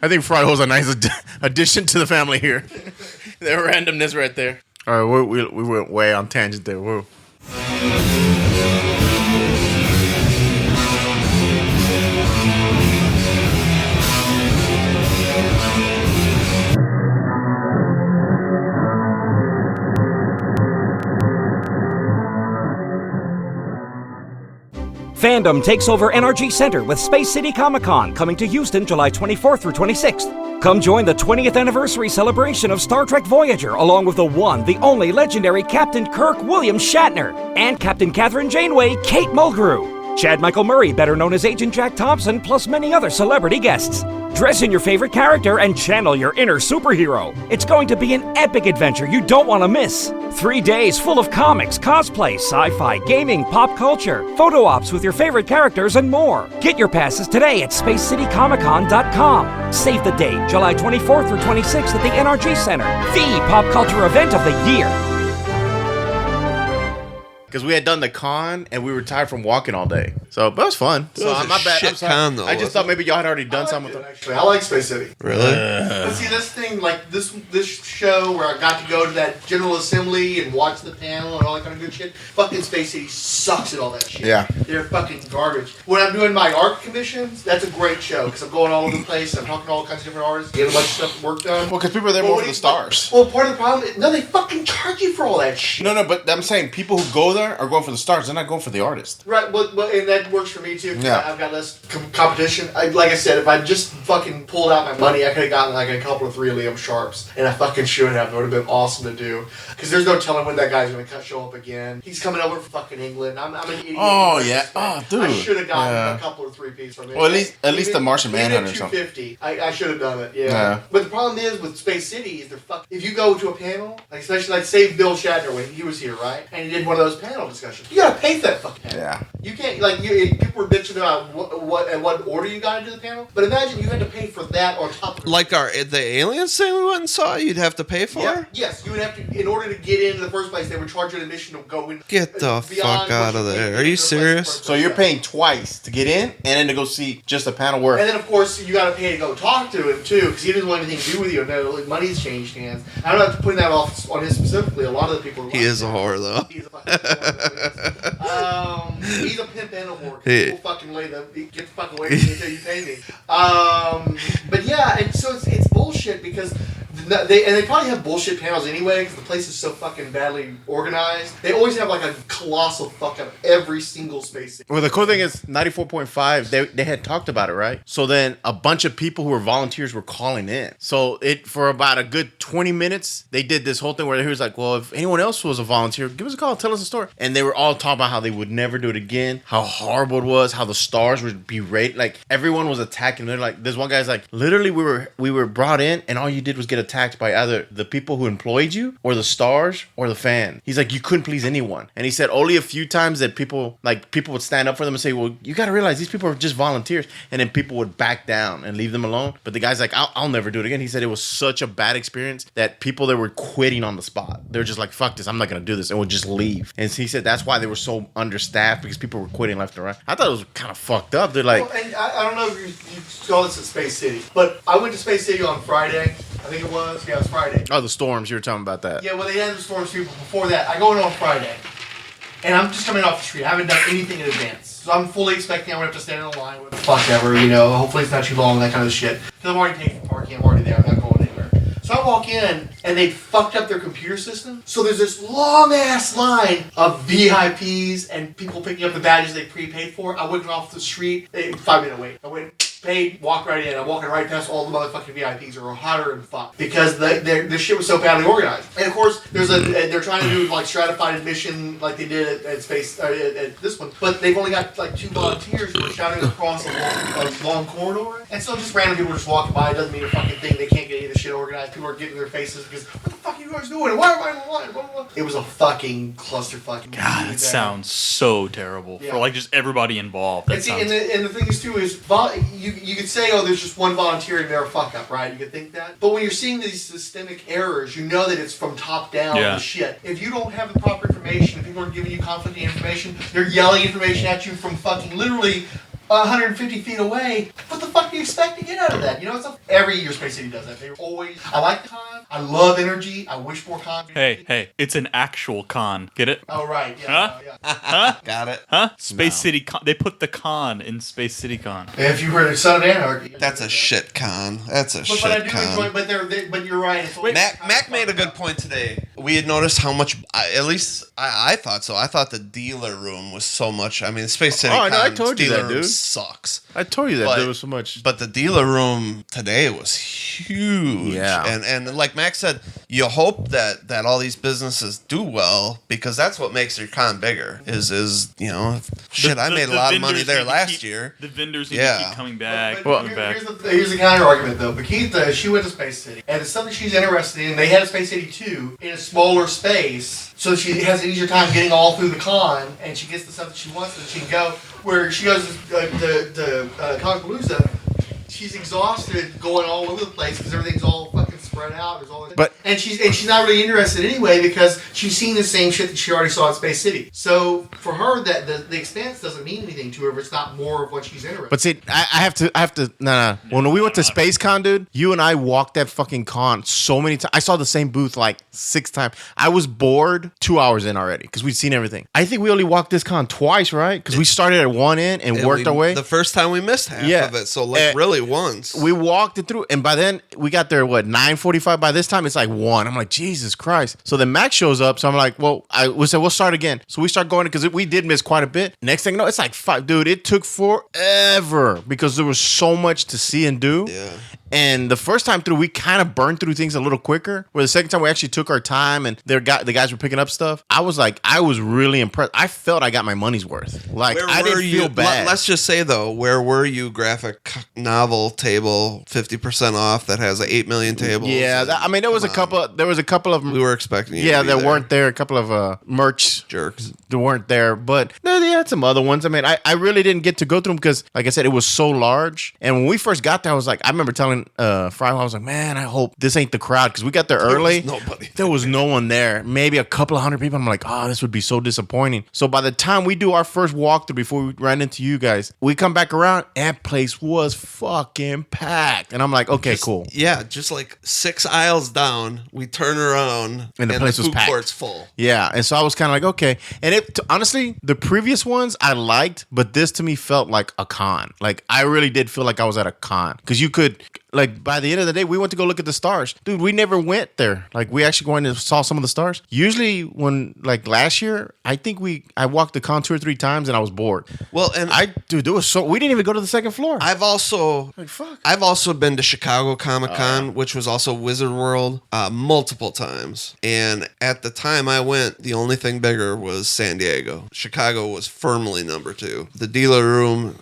I think Frodo's a nice addition to the family here. The randomness right there. All right, we went way on tangent there. Whoa. Fandom takes over NRG Center with Space City Comic-Con coming to Houston July 24th through 26th. Come join the 20th anniversary celebration of Star Trek Voyager along with the one, the only legendary Captain Kirk William Shatner and Captain Catherine Janeway Kate Mulgrew. Chad Michael Murray, better known as Agent Jack Thompson, plus many other celebrity guests. Dress in your favorite character and channel your inner superhero. It's going to be an epic adventure you don't want to miss. 3 days full of comics, cosplay, sci-fi, gaming, pop culture, photo ops with your favorite characters, and more. Get your passes today at SpaceCityComicCon.com. Save the date, July 24th through 26th at the NRG Center, the pop culture event of the year. Because we had done the con and we were tired from walking all day. So, but it was fun. So, I'm not bad. I'm sorry. Con, though, I just thought maybe y'all had already done something with it. Actually, I like Space City. Really? But see, this thing, like this show where I got to go to that General Assembly and watch the panel and all that kind of good shit, fucking Space City sucks at all that shit. Yeah. They're fucking garbage. When I'm doing my art commissions, that's a great show because I'm going all over the place. I'm talking to all kinds of different artists, getting a bunch of stuff work done. Well, because people are there more for the stars. Well, part of the problem is, no, they fucking charge you for all that shit. No, but I'm saying people who go there are going for the stars. They're not going for the artist. Right, well, and that works for me too. Yeah. I've got less competition. Like I said, if I just fucking pulled out my money, I could have gotten like a couple of 3 Liam Sharps, and I fucking should have. It would have been awesome to do. Because there's no telling when that guy's going to show up again. He's coming over from fucking England. I'm an idiot. Oh, yeah. Oh, dude. I should have gotten a couple of 3 pieces from him. Well, at least the Martian Manhunter or something. 250. I should have done it, yeah. But the problem is with Space City is if you go to a panel, like especially like say Bill Shatner when he was here, right? And he did one of those panel discussions. You got to pay for that fucking panel. Yeah. You can't, like, people were bitching about what order you got to do the panel, but imagine you had to pay for that on top of it. Like the aliens thing we went and saw, you'd have to pay for? Yeah, yes, you would have to, in order to get in the first place, they would charge you an admission to go in. Get the fuck out of there. Are you serious? So you're paying twice to get in and then to go see just a panel work. And then, of course, you got to pay to go talk to him, too, because he doesn't want anything to do with you. No, like, money's changed hands. I don't have to put that off on him specifically. A lot of the people are He is a whore, though. He's a fucking whore. He's a pimp and a whore. People fucking get the fuck away from me until you pay me. But yeah, and so it's bullshit because they probably have bullshit panels anyway because the place is so fucking badly organized. They always have like a colossal fuck up every single space. Well, the cool thing is 94.5, they had talked about it, right? So then a bunch of people who were volunteers were calling in. So for about a good 20 minutes, they did this whole thing where he was like, well, if anyone else was a volunteer, give us a call, tell us a story. And they were all talking about how they would never do it again, how horrible it was, how the stars would be rated. Like everyone was attacking. They're like, this one guy's like, literally we were brought in and all you did was get attacked by either the people who employed you or the stars or the fan. He's like, you couldn't please anyone. And he said only a few times that people would stand up for them and say, well, you got to realize these people are just volunteers. And then people would back down and leave them alone. But the guy's like, I'll never do it again. He said it was such a bad experience that people that were quitting on the spot. They're just like, fuck this, I'm not going to do this, and would just leave. And he said that's why they were so understaffed, because people were quitting left and right. I thought it was kind of fucked up. They're like, well, and I don't know if you saw this at Space City, but I went to Space City on Friday. I think it was. Yeah, it was Friday. Oh, the storms. You were talking about that. Yeah, well, they had the storms too, but before that, I go in on Friday. And I'm just coming off the street. I haven't done anything in advance. So I'm fully expecting I'm going to have to stand in the line with fuck ever, hopefully it's not too long, that kind of shit. Because I'm already taking parking, I'm already there, I'm not going anywhere. So I walk in, and they fucked up their computer system. So there's this long-ass line of VIPs and people picking up the badges they prepaid for. I went off the street, 5-minute wait. I went, paid, walked right in. I'm walking right past all the motherfucking VIPs who are hotter than fuck. Because their shit was so badly organized. And of course, they're trying to do like stratified admission like they did at this one. But they've only got like 2 volunteers who are shouting across a long corridor. And so just random people are just walking by. It doesn't mean a fucking thing. They can't get any of the shit organized. People are getting in their faces because, what the fuck are you guys doing? Why am I in the line? Blah, blah, blah. It was a fucking clusterfuck. God, that sounds so terrible for like just everybody involved. And the thing is too is you could say, oh, there's just one volunteer and they're a fuck up, right? You could think that. But when you're seeing these systemic errors, you know that it's from top down the shit. If you don't have the proper information, if people are giving you conflicting information, they're yelling information at you from fucking literally 150 feet away. What the fuck do you expect to get out of that? You know, every year Space City does that. They always. I like the con. I love energy. I wish more con. Hey, it's an actual con. Get it? Oh right, yeah. Huh? Yeah. Huh? Got it. Huh? Space City Con. They put the con in Space City Con. If you heard of Son of Anarchy, That's a shit con. That's a but shit I do con. enjoy. But you're right. It's always Mac made a good point today. We had noticed how much, at least I thought so. I thought the dealer room was so much. I mean, Space City Oh, I know, I Con's told you dealer that, room dude. sucks. I told you that But- there was so much. But the dealer room today was huge. Yeah. And like Max said, you hope that all these businesses do well because that's what makes your con bigger. Is you know, shit. I made a lot of money vendors there need to last year. The vendors need to Yeah. keep coming back. But coming back. here's the counter argument though. Bakitha, she went to Space City, and it's something she's interested in. They had a Space City 2 in a smaller space, so she has an easier time getting all through the con, and she gets the stuff that she wants, and she can go where she goes to Conpalooza. She's exhausted going all over the place because everything's all fucking spread out. There's all this, and she's not really interested anyway because she's seen the same shit that she already saw at Space City. So for her, that the expanse doesn't mean anything to her if it's not more of what she's interested in. But see, I have to. No. When we went to Space Con, dude, you and I walked that fucking con so many times. I saw the same booth like 6 times. I was bored 2 hours in already because we'd seen everything. I think we only walked this con twice, right? Because we started at one end and worked our way. The first time we missed half Yeah. of it, so like really once. We walked it through, and by then we got there. What 9:45? By this time, it's like 1. I'm like, Jesus Christ! So then Max shows up. So I'm like, well, we said we'll start again. So we start going because we did miss quite a bit. Next thing you know, it's like 5, dude. It took forever because there was so much to see and do. Yeah. And the first time through, we kind of burned through things a little quicker. Where the second time we actually took our time and the guys were picking up stuff. I was really impressed. I felt I got my money's worth. Like Where I were didn't feel bad. Let's just say though, where were you? Graphic novel table, 50% off that has 8 million tables. Yeah, I mean there was a couple. There was a couple of We were expecting you. yeah, to be there there. weren't there. A couple of merch Jerks. that weren't there, but no, they had some other ones. I mean, I really didn't get to go through them because, like I said, it was so large. And when we first got there, I was like, I remember telling Fry, I was like, man, I hope this ain't the crowd because we got there early. nobody There was no one there. Maybe a couple of 100 people. I'm like, oh, this would be so disappointing. So by the time we do our first walkthrough before we ran into you guys, we come back around. That place was fucking packed, and I'm like, okay, cool. Yeah, just like 6 aisles down, we turn around And the place was food packed. court's full. Yeah, and so I was kind of like, okay. And honestly, the previous ones I liked, but this to me felt like a con. Like I really did feel like I was at a con because you could. Like by the end of the day, we went to go look at the stars. Dude, we never went there. Like we actually going and saw some of the stars. Usually when like last year, I think I walked the con 2 or 3 times and I was bored. Well, and Dude, there was we didn't even go to the second floor. I've also fuck. I've also been to Chicago Comic Con, which was also Wizard World, multiple times. And at the time I went, the only thing bigger was San Diego. Chicago was firmly number 2. The dealer room,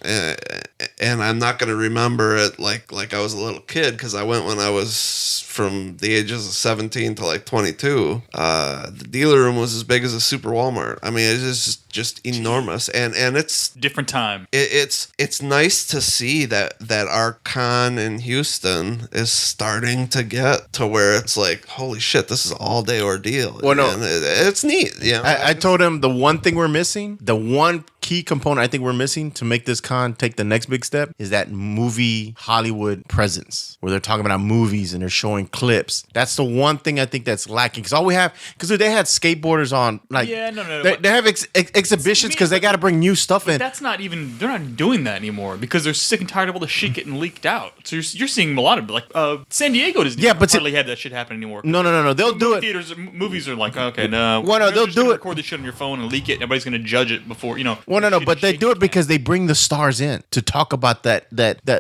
and I'm not going to remember it like I was a little kid because I went when I was from the ages of 17 to like 22. The dealer room was as big as a Super Walmart. I mean, it is just enormous, and it's Different time. it's nice to see that our con in Houston is starting to get to where it's like, holy shit, this is an all day ordeal. Well, no. And it's neat. Yeah, I told him the one thing we're missing, the one key component I think we're missing to make this con take the next big step is that movie Hollywood presence where they're talking about movies and they're showing clips. That's the one thing I think that's lacking because all we have, because they had skateboarders on, like, Yeah, no. They have exhibitions because they got to bring new stuff in. That's not even. They're not doing that anymore because they're sick and tired of all the shit getting leaked out. So you're seeing a lot of like San Diego doesn't. Yeah, but hardly have that shit happen anymore. No. They'll do it. Theaters, movies are like, okay, no. Well, no, we're they'll just do gonna it. Record this shit on your phone and leak it. And everybody's gonna judge it before Well, no, but they do it because they bring the stars in to talk about that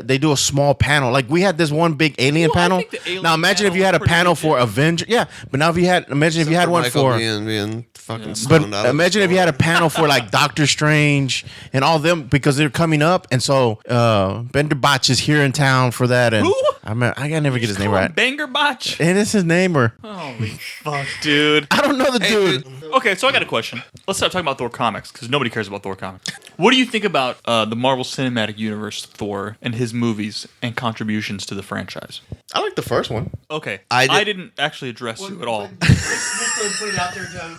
they do a small panel. Like we had this one big alien Well, I panel. think the alien Now imagine if you had a panel panel was pretty for Avenger. Yeah, but now if you had one Michael for. being fucking But stoned out of imagine if you had a panel for like Doctor Strange and all them because they're coming up, and so Bender Botch is here in town for that. And Who? I gotta never get his name right. Banger Botch. And it's his name or Holy fuck, dude. I don't know the dude. Okay, so I got a question. Let's start talking about Thor comics because nobody cares about Thor comics. What do you think about the Marvel Cinematic Universe Thor and his movies and contributions to the franchise? I like the first one. Okay, I I didn't actually address you at all. Just put it out there, Joe.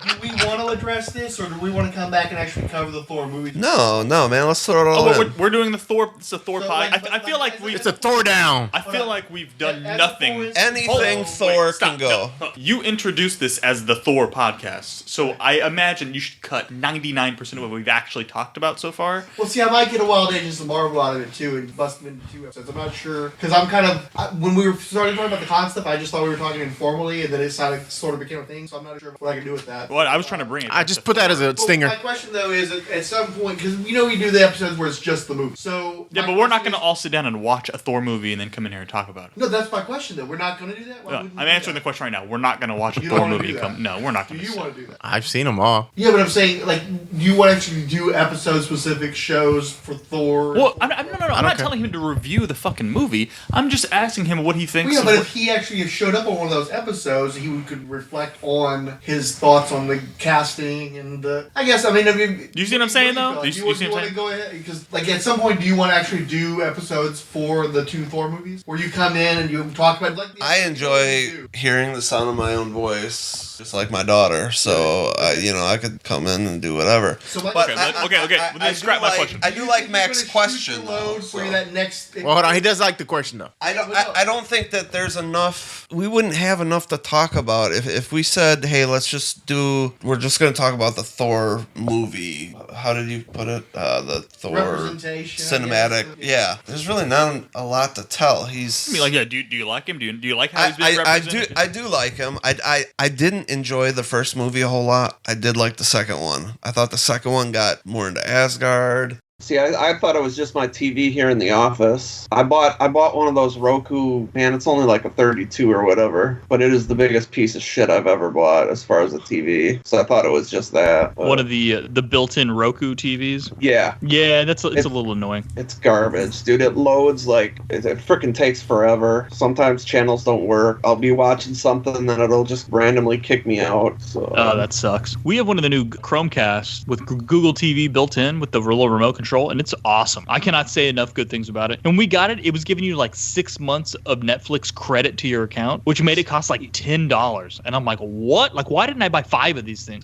do we want to address this, or do we want to come back and actually cover the Thor movie? No, man. Let's throw it all in. We're doing the Thor. It's a Thor So, pod. like, I feel like we. It's a Thor down. I feel like we've done As a nothing. Thor is- Anything Thor can go. No. You introduced this as the Thor podcast, so I imagine you should cut 99% of what we've actually talked about so far. Well, see, I might get a Wild Agents of Marvel out of it too, and bust them into 2 episodes. I'm not sure because I'm kind of when we were started talking about the con stuff, I just thought we were talking informally, and then it sort of became a thing. So I'm not sure what I can do with that. Well, I was trying to bring it. I just put that as a Well, stinger. my question though is, at some point, because we do the episodes where it's just the movie. So Yeah, my but we're not question going to all sit down and watch a Thor movie and then come in here and talk about it. No, that's my question though. We're not going to do that. Why No, wouldn't we I'm do answering the that? question right now. We're not going to watch a You don't Thor wanna movie do and that. come. No, we're not Do going to. you want to do that? I've seen them all. Yeah, but I'm saying, like, do you want to actually do episode-specific shows for Thor? Well, I'm not care. telling him to review the fucking movie. I'm just asking him what he thinks. Yeah, of but what- if he actually showed up on one of those episodes, he could reflect on his thoughts on the casting and the. I guess, I mean, You see what I'm saying, though? Do You you see want what I'm to saying? go ahead? Because, like, at some point, do you want to actually do episodes for the 2 Thor movies, where you come in and you talk about like? I enjoy hearing the sound of my own voice, just like my daughter. So, I could come in and do whatever. So my- But Okay. Then scrap my question. I do like Mac's You're gonna shoot question. the load though, for so. that next. Well, hold on. He does like the question though. I don't think that there's enough. We wouldn't have enough to talk about if we said, "Hey, we're just going to talk about the Thor movie." How did you put it? The Thor Representation, I cinematic. guess. Yeah, there's really not a lot to tell. He's. I mean, like, yeah. Do you like him? Do you like how he's being I represented? do like him. I didn't enjoy the first movie a whole lot. I did like the second one. I thought the second one got more into Asgard. See, I thought it was just my TV here in the office. I bought one of those Roku, man, it's only like a 32 or whatever, but it is the biggest piece of shit I've ever bought as far as a TV. So I thought it was just that. But One of the built-in Roku TVs. yeah, Yeah, it's a little annoying. it's garbage, dude. It loads like it freaking takes forever. Sometimes channels don't work. I'll be watching something, then it'll just randomly kick me out. So Oh, that sucks. We have one of the new Chromecasts with Google TV built in with the little remote control, and it's awesome. I cannot say enough good things about it. And we got it. It was giving you like 6 months of Netflix credit to your account, which made it cost like $10. And I'm like, what? Like, why didn't I buy 5 of these things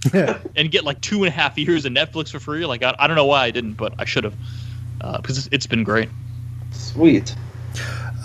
and get like 2.5 years of Netflix for free? Like, I don't know why I didn't, but I should have, because it's been great. sweet.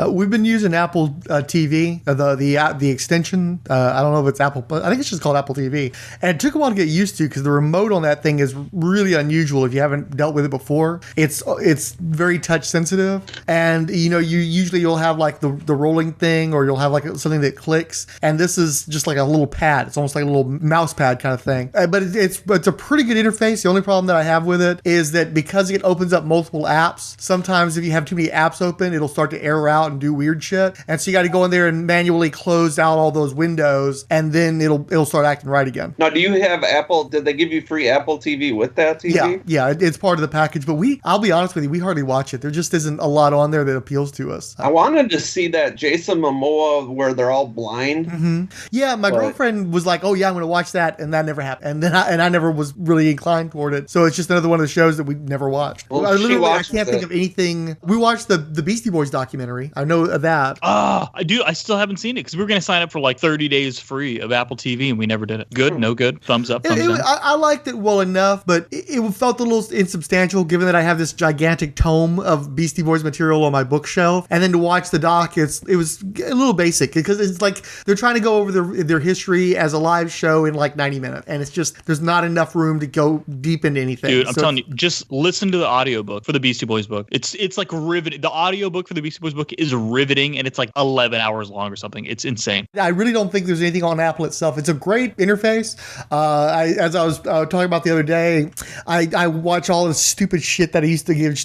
We've been using Apple TV, the extension. I don't know if it's Apple, but I think it's just called Apple TV. And it took a while to get used to because the remote on that thing is really unusual if you haven't dealt with it before. It's very touch sensitive, and you'll have like the rolling thing, or you'll have like something that clicks. And this is just like a little pad. It's almost like a little mouse pad kind of thing. But it's a pretty good interface. The only problem that I have with it is that because it opens up multiple apps, sometimes if you have too many apps open, it'll start to error out and do weird shit. And so you got to go in there and manually close out all those windows, and then it'll start acting right again. Now, do you have Apple? Did they give you free Apple TV with that TV? Yeah, it's part of the package. But I'll be honest with you, we hardly watch it. There just isn't a lot on there that appeals to us. I wanted to see that Jason Momoa where they're all blind. Yeah, my But- girlfriend was like, "Oh yeah, I'm going to watch that," and that never happened. And then I never was really inclined toward it. So it's just another one of the shows that we never watched. Well, I she watches can't think it. of anything. We watched the Beastie Boys documentary. I know of that. I still haven't seen it because we were going to sign up for like 30 days free of Apple TV and we never did it. Good, no good, thumbs up, thumbs down. I liked it well enough, but it felt a little insubstantial given that I have this gigantic tome of Beastie Boys material on my bookshelf. And then to watch the doc, it was a little basic because it's like they're trying to go over their history as a live show in like 90 minutes. And it's just, there's not enough room to go deep into anything. Dude, I'm telling you, just listen to the audiobook for the Beastie Boys book. It's like riveting. The audiobook for the Beastie Boys book is riveting, and it's like 11 hours long or something. It's insane. I really don't think there's anything on Apple itself. It's a great interface. As I was talking about the other day, I watch all this stupid shit that I used to give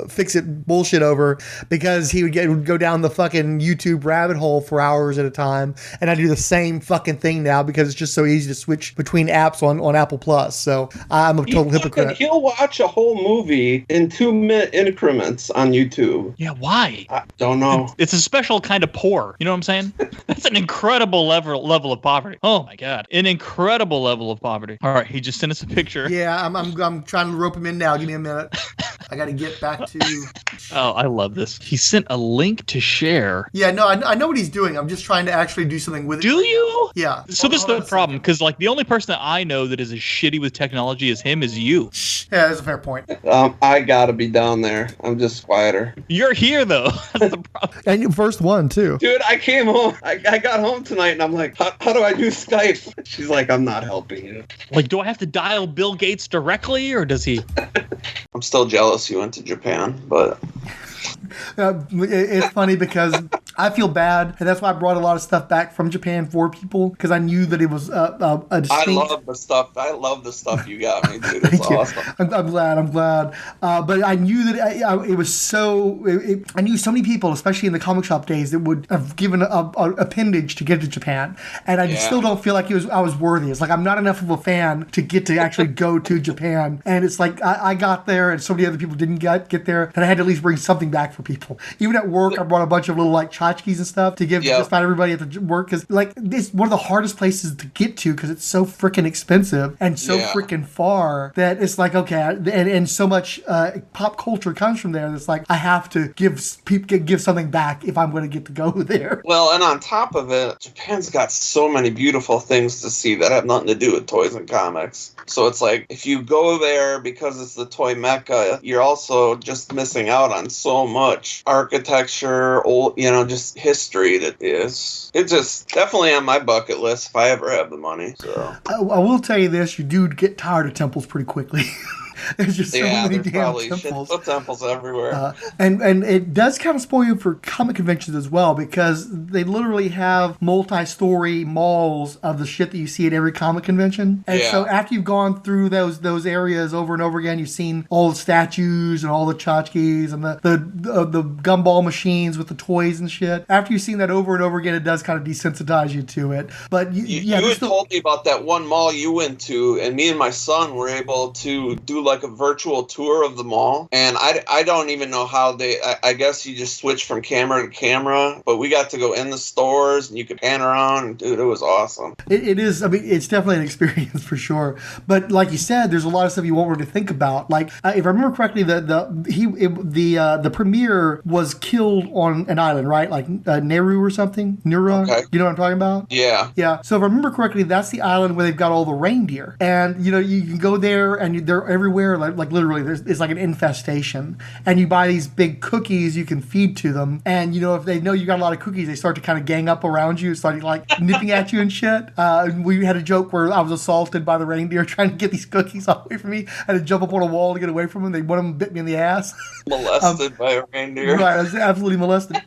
Fix-It bullshit over because he would go down the fucking YouTube rabbit hole for hours at a time, and I do the same fucking thing now because it's just so easy to switch between apps on Apple Plus. So I'm a total hypocrite. He'll watch a whole movie in 2-minute increments on YouTube. Yeah, why? I don't know. It's a special kind of poor. You know what I'm saying? That's an incredible level of poverty. Oh my God. An incredible level of poverty. All right. He just sent us a picture. Yeah, I'm trying to rope him in now. Give me a minute. I got to get back to. Oh, I love this. He sent a link to share. Yeah, no, I know what he's doing. I'm just trying to actually do something with it. Do you? Yeah. So this is the problem, because like the only person that I know that is as shitty with technology as him is you. Yeah, that's a fair point. I gotta be down there. I'm just quieter. You're here though. That's the problem. And you first one too. Dude, I came home. I got home tonight and I'm like, how do I do Skype? She's like, I'm not helping you. Like, do I have to dial Bill Gates directly, or does he? I'm still jealous you went to Japan, but It's funny because I feel bad, and that's why I brought a lot of stuff back from Japan for people, because I knew that it was a distinct... I love the stuff you got me, dude. It's awesome. I'm glad. But I knew that it was so... I knew so many people, especially in the comic shop days, that would have given a appendage to get to Japan, and I still don't feel like I was worthy. It's like I'm not enough of a fan to get to actually go to Japan, and it's like I got there, and so many other people didn't get there, and I had to at least bring something back for people. Even at work, I brought a bunch of little like tchotchkes and stuff to give to just about everybody at the work, because like it's one of the hardest places to get to because it's so freaking expensive and so freaking far that it's like, okay, and so much pop culture comes from there. That's like I have to give something back if I'm going to get to go there. Well, and on top of it, Japan's got so many beautiful things to see that have nothing to do with toys and comics. So it's like if you go there because it's the toy mecca, you're also just missing out on so much architecture, old, just history that is. It's just definitely on my bucket list if I ever have the money. So I will tell you this: you do get tired of temples pretty quickly. There's just so many damn temples. Temples everywhere. And it does kind of spoil you for comic conventions as well, because they literally have multi-story malls of the shit that you see at every comic convention. And so after you've gone through those areas over and over again, you've seen all the statues and all the tchotchkes and the gumball machines with the toys and shit. After you've seen that over and over again, it does kind of desensitize you to it. But you had told me about that one mall you went to, and me and my son were able to do like a virtual tour of the mall, and I don't even know how I guess you just switch from camera to camera, but we got to go in the stores and you could pan around, and dude, it was awesome. It is. I mean, it's definitely an experience for sure. But like you said, there's a lot of stuff you won't really think about. Like if I remember correctly, the premiere was killed on an island, right? Like Nauru or something. Nura. Okay. You know what I'm talking about? Yeah. Yeah. So if I remember correctly, that's the island where they've got all the reindeer, and you can go there and they're everywhere. Like literally, it's like an infestation, and you buy these big cookies you can feed to them, and if they know you got a lot of cookies, they start to kind of gang up around you, starting like nipping at you and shit. We had a joke where I was assaulted by the reindeer trying to get these cookies away from me. I had to jump up on a wall to get away from them. One of them bit me in the ass. Molested by a reindeer. Right, I was absolutely molested.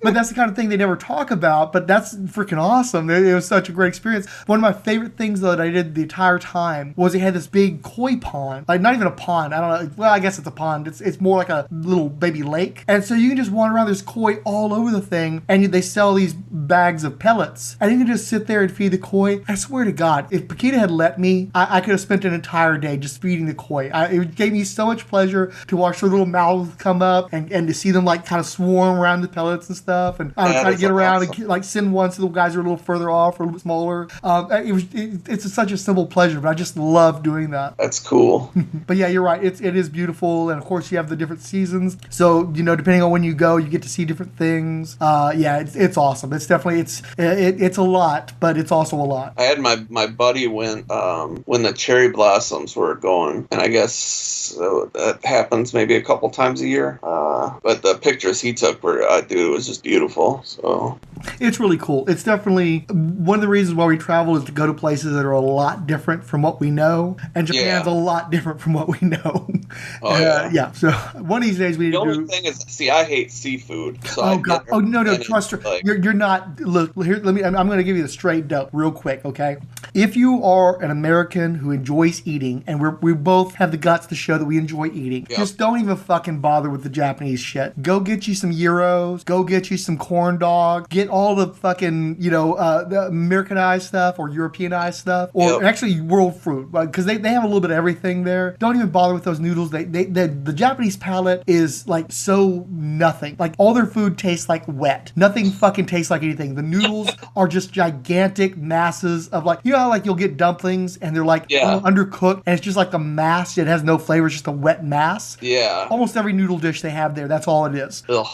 But that's the kind of thing they never talk about, but that's freaking awesome. It was such a great experience. One of my favorite things that I did the entire time was they had this big koi pond, like not even a pond. I don't know. Well, I guess it's a pond. It's more like a little baby lake. And so you can just wander around. There's koi all over the thing. And they sell these bags of pellets. And you can just sit there and feed the koi. I swear to God, if Paquita had let me, I could have spent an entire day just feeding the koi. It gave me so much pleasure to watch their little mouths come up and to see them like kind of swarm around the pellets and stuff. And I would try to get around and like send one so the guys are a little further off or a little bit smaller. It's such a simple pleasure, but I just love doing that. That's cool. But yeah, you're right. It is beautiful, and of course you have the different seasons. So depending on when you go, you get to see different things. It's awesome. It's definitely it's a lot, but it's also a lot. I had my buddy went when the cherry blossoms were going, and I guess that happens maybe a couple times a year. But the pictures he took were, dude, it was just beautiful. So it's really cool. It's definitely one of the reasons why we travel is to go to places that are a lot different from what we know, and Japan's a lot different from what we know. So one of these days we need to do. The only thing is, see, I hate seafood. So no, trust me. You're not. Look here. I'm going to give you the straight dope real quick, okay? If you are an American who enjoys eating, and we both have the guts to show that we enjoy eating, just don't even fucking bother with the Japanese shit. Go get you some gyros. Go get you some corn dog. Get all the fucking the Americanized stuff or Europeanized stuff, or actually world food, because they have a little bit of everything there. Don't even bother with those noodles. The Japanese palate is like so nothing. Like all their food tastes like wet. Nothing fucking tastes like anything. The noodles are just gigantic masses of like, how how like you'll get dumplings and they're like Yeah. undercooked and it's just like a mass. It has no flavor. It's just a wet mass. Yeah. Almost every noodle dish they have there, that's all it is. Ugh.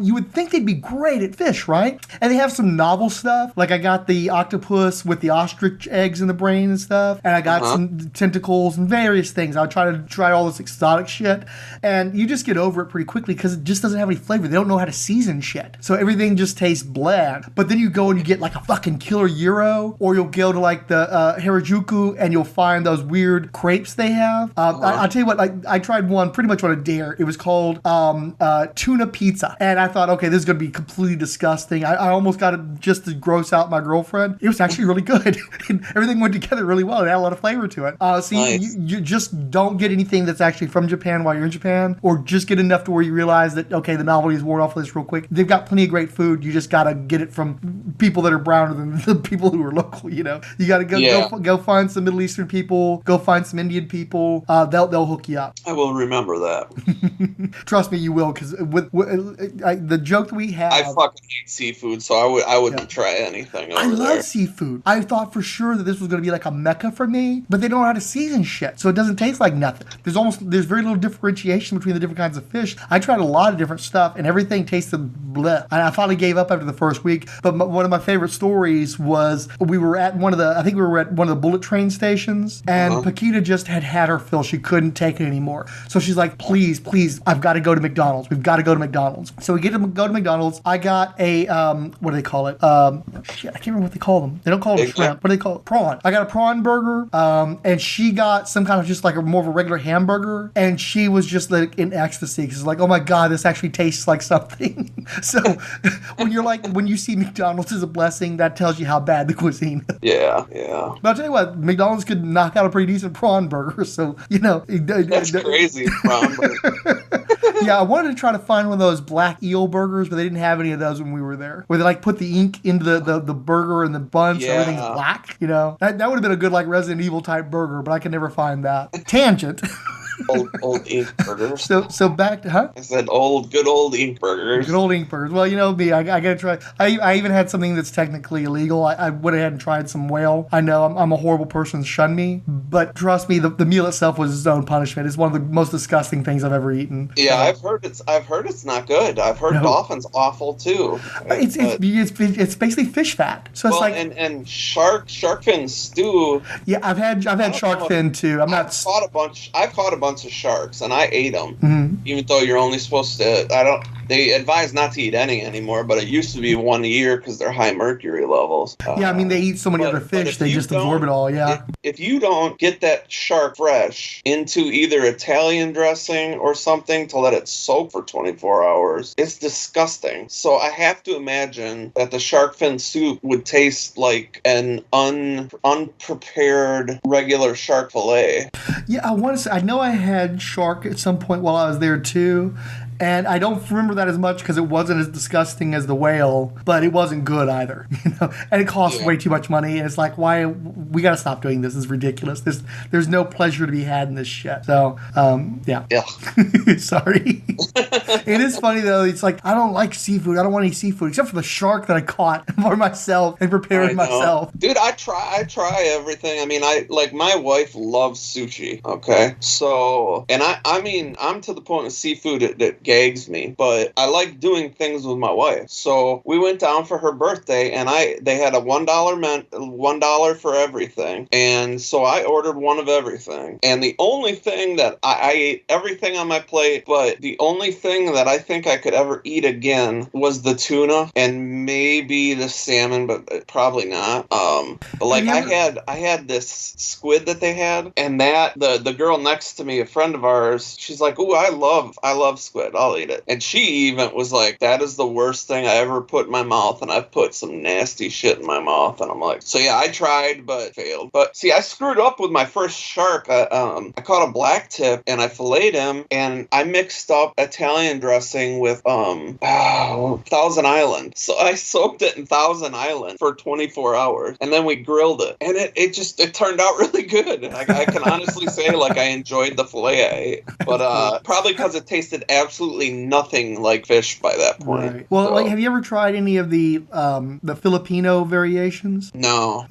You would think they'd be great at fish, right? And they have some novel stuff. Like I got the octopus with the ostrich eggs in the brain and stuff, and I got some tentacles and various things. I would try to try all this exotic shit, and you just get over it pretty quickly because it just doesn't have any flavor. They don't know how to season shit, so everything just tastes bland. But then you go and you get like a fucking killer gyro, or you'll go to like the Harajuku and you'll find those weird crepes they have. I'll tell you what, I tried one pretty much on a dare. It was called tuna pizza, and I thought, okay, this is going to be completely disgusting. I almost got it just to gross out my girlfriend. It was actually really good. Everything went together really well. It had a lot of flavor to it. So Nice. you just don't get anything that's actually from Japan while you're in Japan, or just get enough to where you realize that, okay, the novelty is worn off of this real quick. They've got plenty of great food. You just got to get it from people that are browner than the people who are local, you know? You got to go find some Middle Eastern people, go find some Indian people. They'll hook you up. I will remember that. Trust me, you will, because with the joke that we have. I fucking hate seafood, so I wouldn't try anything over I love there. seafood. I thought for sure that this was going to be like a mecca for me, but they don't know how to season shit, so it doesn't taste like nothing. There's very little differentiation between the different kinds of fish. I tried a lot of different stuff, and everything tasted bleh. And I finally gave up after the first week. But one of my favorite stories was we were at one of the bullet train stations, and Paquita just had her fill. She couldn't take it anymore, so she's like, please, I've got to go to McDonald's. We've got to go to McDonald's. So we go to McDonald's. I got a what do they call it? Shit, I can't remember what they call them. They don't call it shrimp. What do they call it? Prawn. I got a prawn burger, and she got some kind of just like more of a regular hamburger, and she was just like in ecstasy because like, oh my god, this actually tastes like something. So when you see McDonald's as a blessing, that tells you how bad the cuisine is. Yeah. But I'll tell you what, McDonald's could knock out a pretty decent prawn burger. So That's crazy. Prawn burger. Yeah, I wanted to try to find one of those black eel burgers, but they didn't have any of those when we were there. Where they like put the ink into the burger and the bun so everything's black. You know, that would have been a good like Resident Evil type burger, but I could never find that. Tangent. Old ink burgers. So back to I said good old ink burgers. Good old ink burgers. Well, you know me, I gotta try. I even had something that's technically illegal. I went ahead and tried some whale. I know I'm a horrible person. Shun me, but trust me, the meal itself was its own punishment. It's one of the most disgusting things I've ever eaten. Yeah, I've heard it's not good. I've heard dolphin's awful too. It's basically fish fat. So it's like and shark fin stew. Yeah, I've had shark fin too. I've caught a bunch of sharks and I ate them, even though you're only supposed to. They advise not to eat any anymore, but it used to be one a year because they're high mercury levels. Yeah, I mean they eat so many other fish, they just absorb it all. Yeah. If you don't get that shark fresh into either Italian dressing or something to let it soak for 24 hours, it's disgusting. So I have to imagine that the shark fin soup would taste like an unprepared regular shark fillet. Yeah, I know I had shark at some point while I was there too. And I don't remember that as much because it wasn't as disgusting as the whale, but it wasn't good either, you know. And it costs way too much money, and it's like, why we got to stop doing this? It's ridiculous. There's no pleasure to be had in this shit. So, yeah. Sorry. It is funny though. It's like I don't like seafood. I don't want any seafood except for the shark that I caught for myself and prepared myself. Dude, I try everything. I mean, my wife loves sushi. Okay, so I mean I'm to the point with seafood that gags me, but I like doing things with my wife. So we went down for her birthday, and they had a $1 for everything, and so I ordered one of everything. And the only thing that I ate everything on my plate, but the only thing that I think I could ever eat again was the tuna and maybe the salmon, but probably not. But like I had this squid that they had, and that the girl next to me, a friend of ours, she's like, "Ooh, I love squid. I'll eat it." And she even was like, "That is the worst thing I ever put in my mouth," and I've put some nasty shit in my mouth. And I'm like, so yeah, I tried but failed. But see, I screwed up with my first shark. I caught a black tip and I filleted him, and I mixed up Italian dressing with Thousand Island. So I soaked it in Thousand Island for 24 hours, and then we grilled it, and it turned out really good. I can honestly say like I enjoyed the fillet I ate, but probably because it tasted absolutely absolutely nothing like fish by that point. Right. Well, So, like, have you ever tried any of the Filipino variations? no.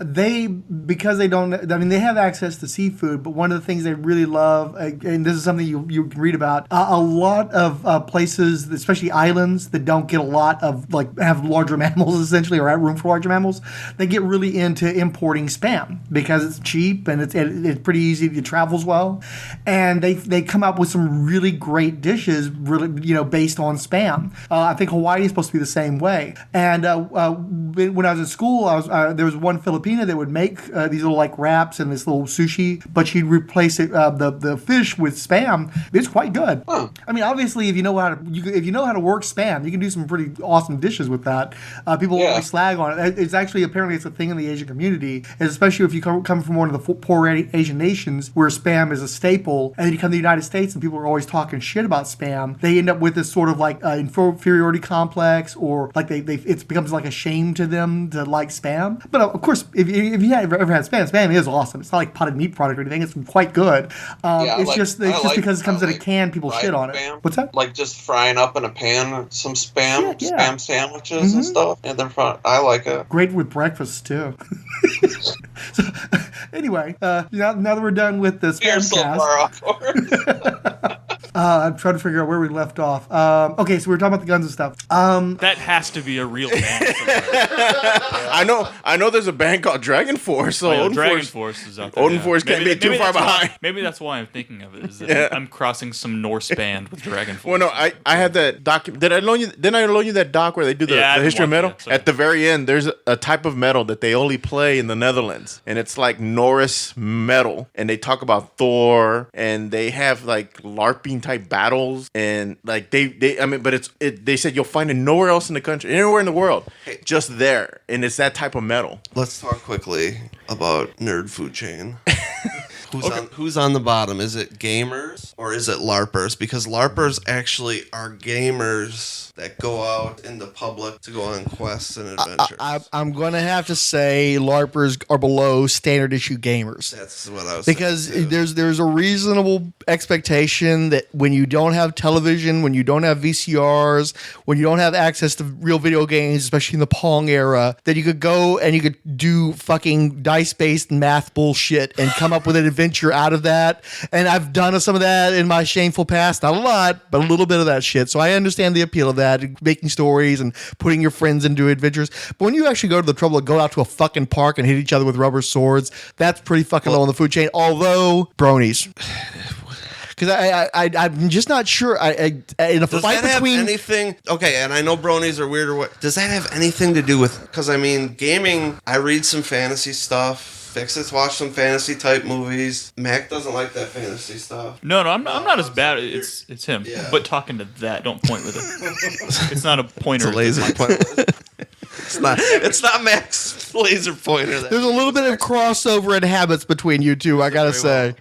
Because they don't, I mean, they have access to seafood, but one of the things they really love, and this is something you can read about, a lot of places, especially islands that don't get a lot of, like, have larger mammals essentially, or have room for larger mammals, they get really into importing Spam because it's cheap and it's pretty easy, it travels well, and they come up with some really great dishes, really, based on Spam. I think Hawaii is supposed to be the same way. And when I was in school, there was one Filipina that would make these little like wraps and this little sushi, but she'd replace it the fish with Spam. It's quite good. Huh. I mean, obviously, if you know how to work Spam, you can do some pretty awesome dishes with that. People Yeah. always slag on it. It's actually apparently it's a thing in the Asian community, and especially if you come from one of the poor Asian nations where Spam is a staple, and then you come to the United States and people are always talking shit about Spam. They end up with this sort of like inferiority complex, or like it becomes like a shame to them to like Spam. But of course, if you have ever had Spam is awesome. It's not like potted meat product or anything. It's quite good. It's just because it comes in a can, people shit on it. Spam. What's that? Like just frying up in a pan some Spam, Shit, yeah. Spam sandwiches and stuff. And they're fun. I like it. Great with breakfast too. So, anyway, now that we're done with the You're so Spamcast, far off course. I'm trying to figure out where we left off. Okay, so we were talking about the guns and stuff. That has to be a real band somewhere. I know there's a band called Dragon Force. So Odin Dragon Force, Force is out there. Odin Force can't be too far behind. Maybe that's why I'm thinking of it. Is that I'm crossing some Norse band with Dragon Force. Well, no, I had that doc. Didn't I loan you that doc where they do the history of metal? At the very end, there's a type of metal that they only play in the Netherlands, and it's like Norse metal, and they talk about Thor, and they have like LARPing type battles, and like they said you'll find it nowhere else in the country, anywhere in the world, just there, and it's that type of metal. Let's talk quickly about Nerd Food Chain. Who's on the bottom? Is it gamers or is it LARPers? Because LARPers actually are gamers that go out in the public to go on quests and adventures. I'm going to have to say LARPers are below standard issue gamers. That's what I was because thinking too. there's a reasonable expectation that when you don't have television, when you don't have VCRs, when you don't have access to real video games, especially in the Pong era, that you could go and you could do fucking dice-based math bullshit and come up with an adventure out of that. And I've done some of that in my shameful past. Not a lot, but a little bit of that shit. So I understand the appeal of that, making stories and putting your friends into adventures. But when you actually go to the trouble to go out to a fucking park and hit each other with rubber swords, that's pretty fucking low on the food chain. Although, bronies. Because I'm just not sure. In a Does fight that between have anything? Okay, and I know bronies are weird or what. Does that have anything to do with? Because I mean, gaming. I read some fantasy stuff. Fixits watch some fantasy type movies. Mac doesn't like that fantasy stuff. No, I'm not as bad. It's him. Yeah. But talking to that, don't point with it. It's not a pointer. It's a laser pointer. It's not Mac's laser pointer. there's a little bit of crossover in habits between you two, I gotta say.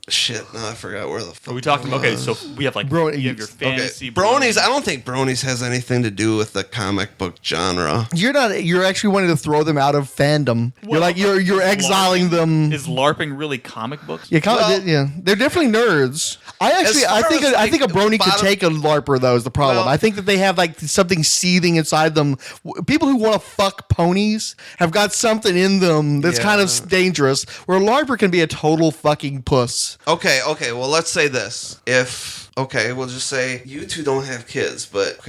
Shit, no, I forgot where the fuck. Are we talking? Okay, so we have like you have your fantasy bronies. I don't think bronies has anything to do with the comic book genre. You're actually wanting to throw them out of fandom. You're exiling them. Is LARPing really comic books? Yeah, they're definitely nerds. I think a brony could take a LARPer though. Is the problem? I think that they have like something seething inside them. People who want to fuck ponies have got something in them that's kind of dangerous. Where a LARPer can be a total fucking puss. Okay. Well, let's say this. We'll just say you two don't have kids, but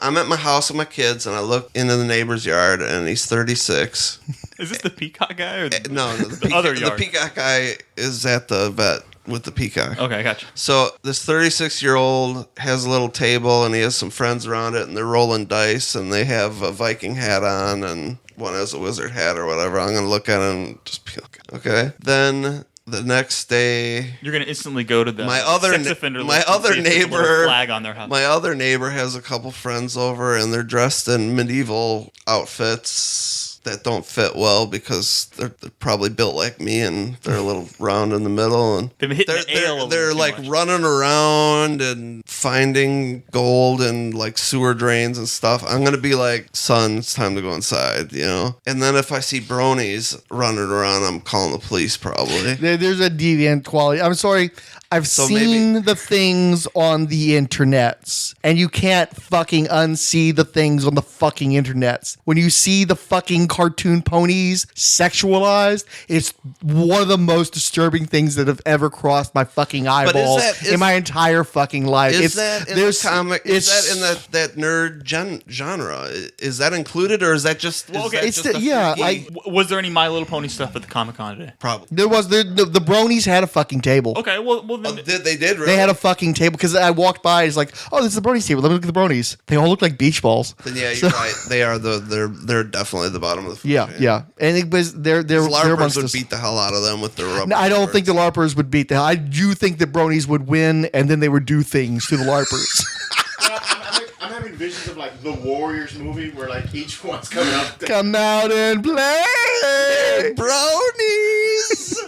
I'm at my house with my kids, and I look into the neighbor's yard, and he's 36. Is this the peacock guy or No, the other yard? The peacock guy is at the vet with the peacock. Okay, I gotcha. So this 36-year-old has a little table, and he has some friends around it, and they're rolling dice, and they have a Viking hat on, and one has a wizard hat or whatever. I'm gonna look at him and just be like, okay. Then the next day, you're gonna instantly go to the sex offender list my other and see if there's a little neighbor flag on their house. My other neighbor has a couple friends over, and they're dressed in medieval outfits that don't fit well because they're probably built like me, and they're a little round in the middle, and they're like running around and finding gold and like sewer drains and stuff. I'm gonna be like, son, it's time to go inside, you know. And then if I see bronies running around, I'm calling the police probably. There's a deviant quality. I'm sorry. I've seen the things on the internets, and you can't fucking unsee the things on the fucking internets. When you see the fucking cartoon ponies sexualized, it's one of the most disturbing things that have ever crossed my fucking eyeballs in my entire fucking life. Is that in the comic? Is that in that nerd genre? Is that included, or is that just? Well, okay, is that just was there any My Little Pony stuff at the Comic-Con today? Probably. There was the bronies had a fucking table. Okay, well then, They did. Really? They had a fucking table because I walked by. It's like, oh, this is the bronies table. Let me look at the bronies. They all look like beach balls. Then yeah, you're right. They are they're definitely the bottom of the food chain. Yeah. And it was they're LARPers amongst would us. beat the hell out of them with their rubber. No, I don't swords. think the LARPers would beat the hell. I do think the bronies would win, and then they would do things to the LARPers. I'm having visions of like the Warriors movie where like each one's coming up. Come out and play, bronies.